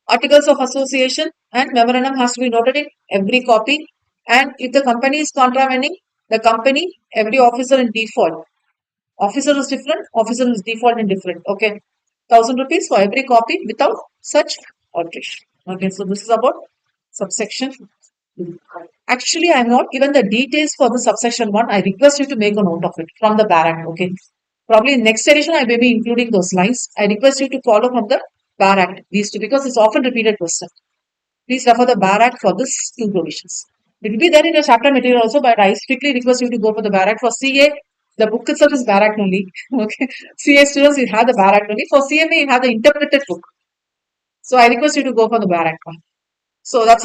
articles of association and memorandum has to be noted in every copy. And if the company is contravening the company, every officer in default. Officer is different, officer is default and different. Okay. 1,000 rupees for every copy without such alteration. Okay, so this is about subsection. Actually, I am not given the details for the subsection 1. I request you to make a note of it from the Bar Act. Okay. Probably in next edition, I may be including those lines. I request you to follow from the Bar Act, these two, because it's often repeated question. Please refer the Bar Act for these two provisions. It will be there in your chapter material also, but I strictly request you to go for the Bar Act. For CA, the book itself is Bar Act only. Okay. CA students, you have the Bar Act only. For CMA, you have the interpreted book. So I request you to go for the Bar Act one. So that's all.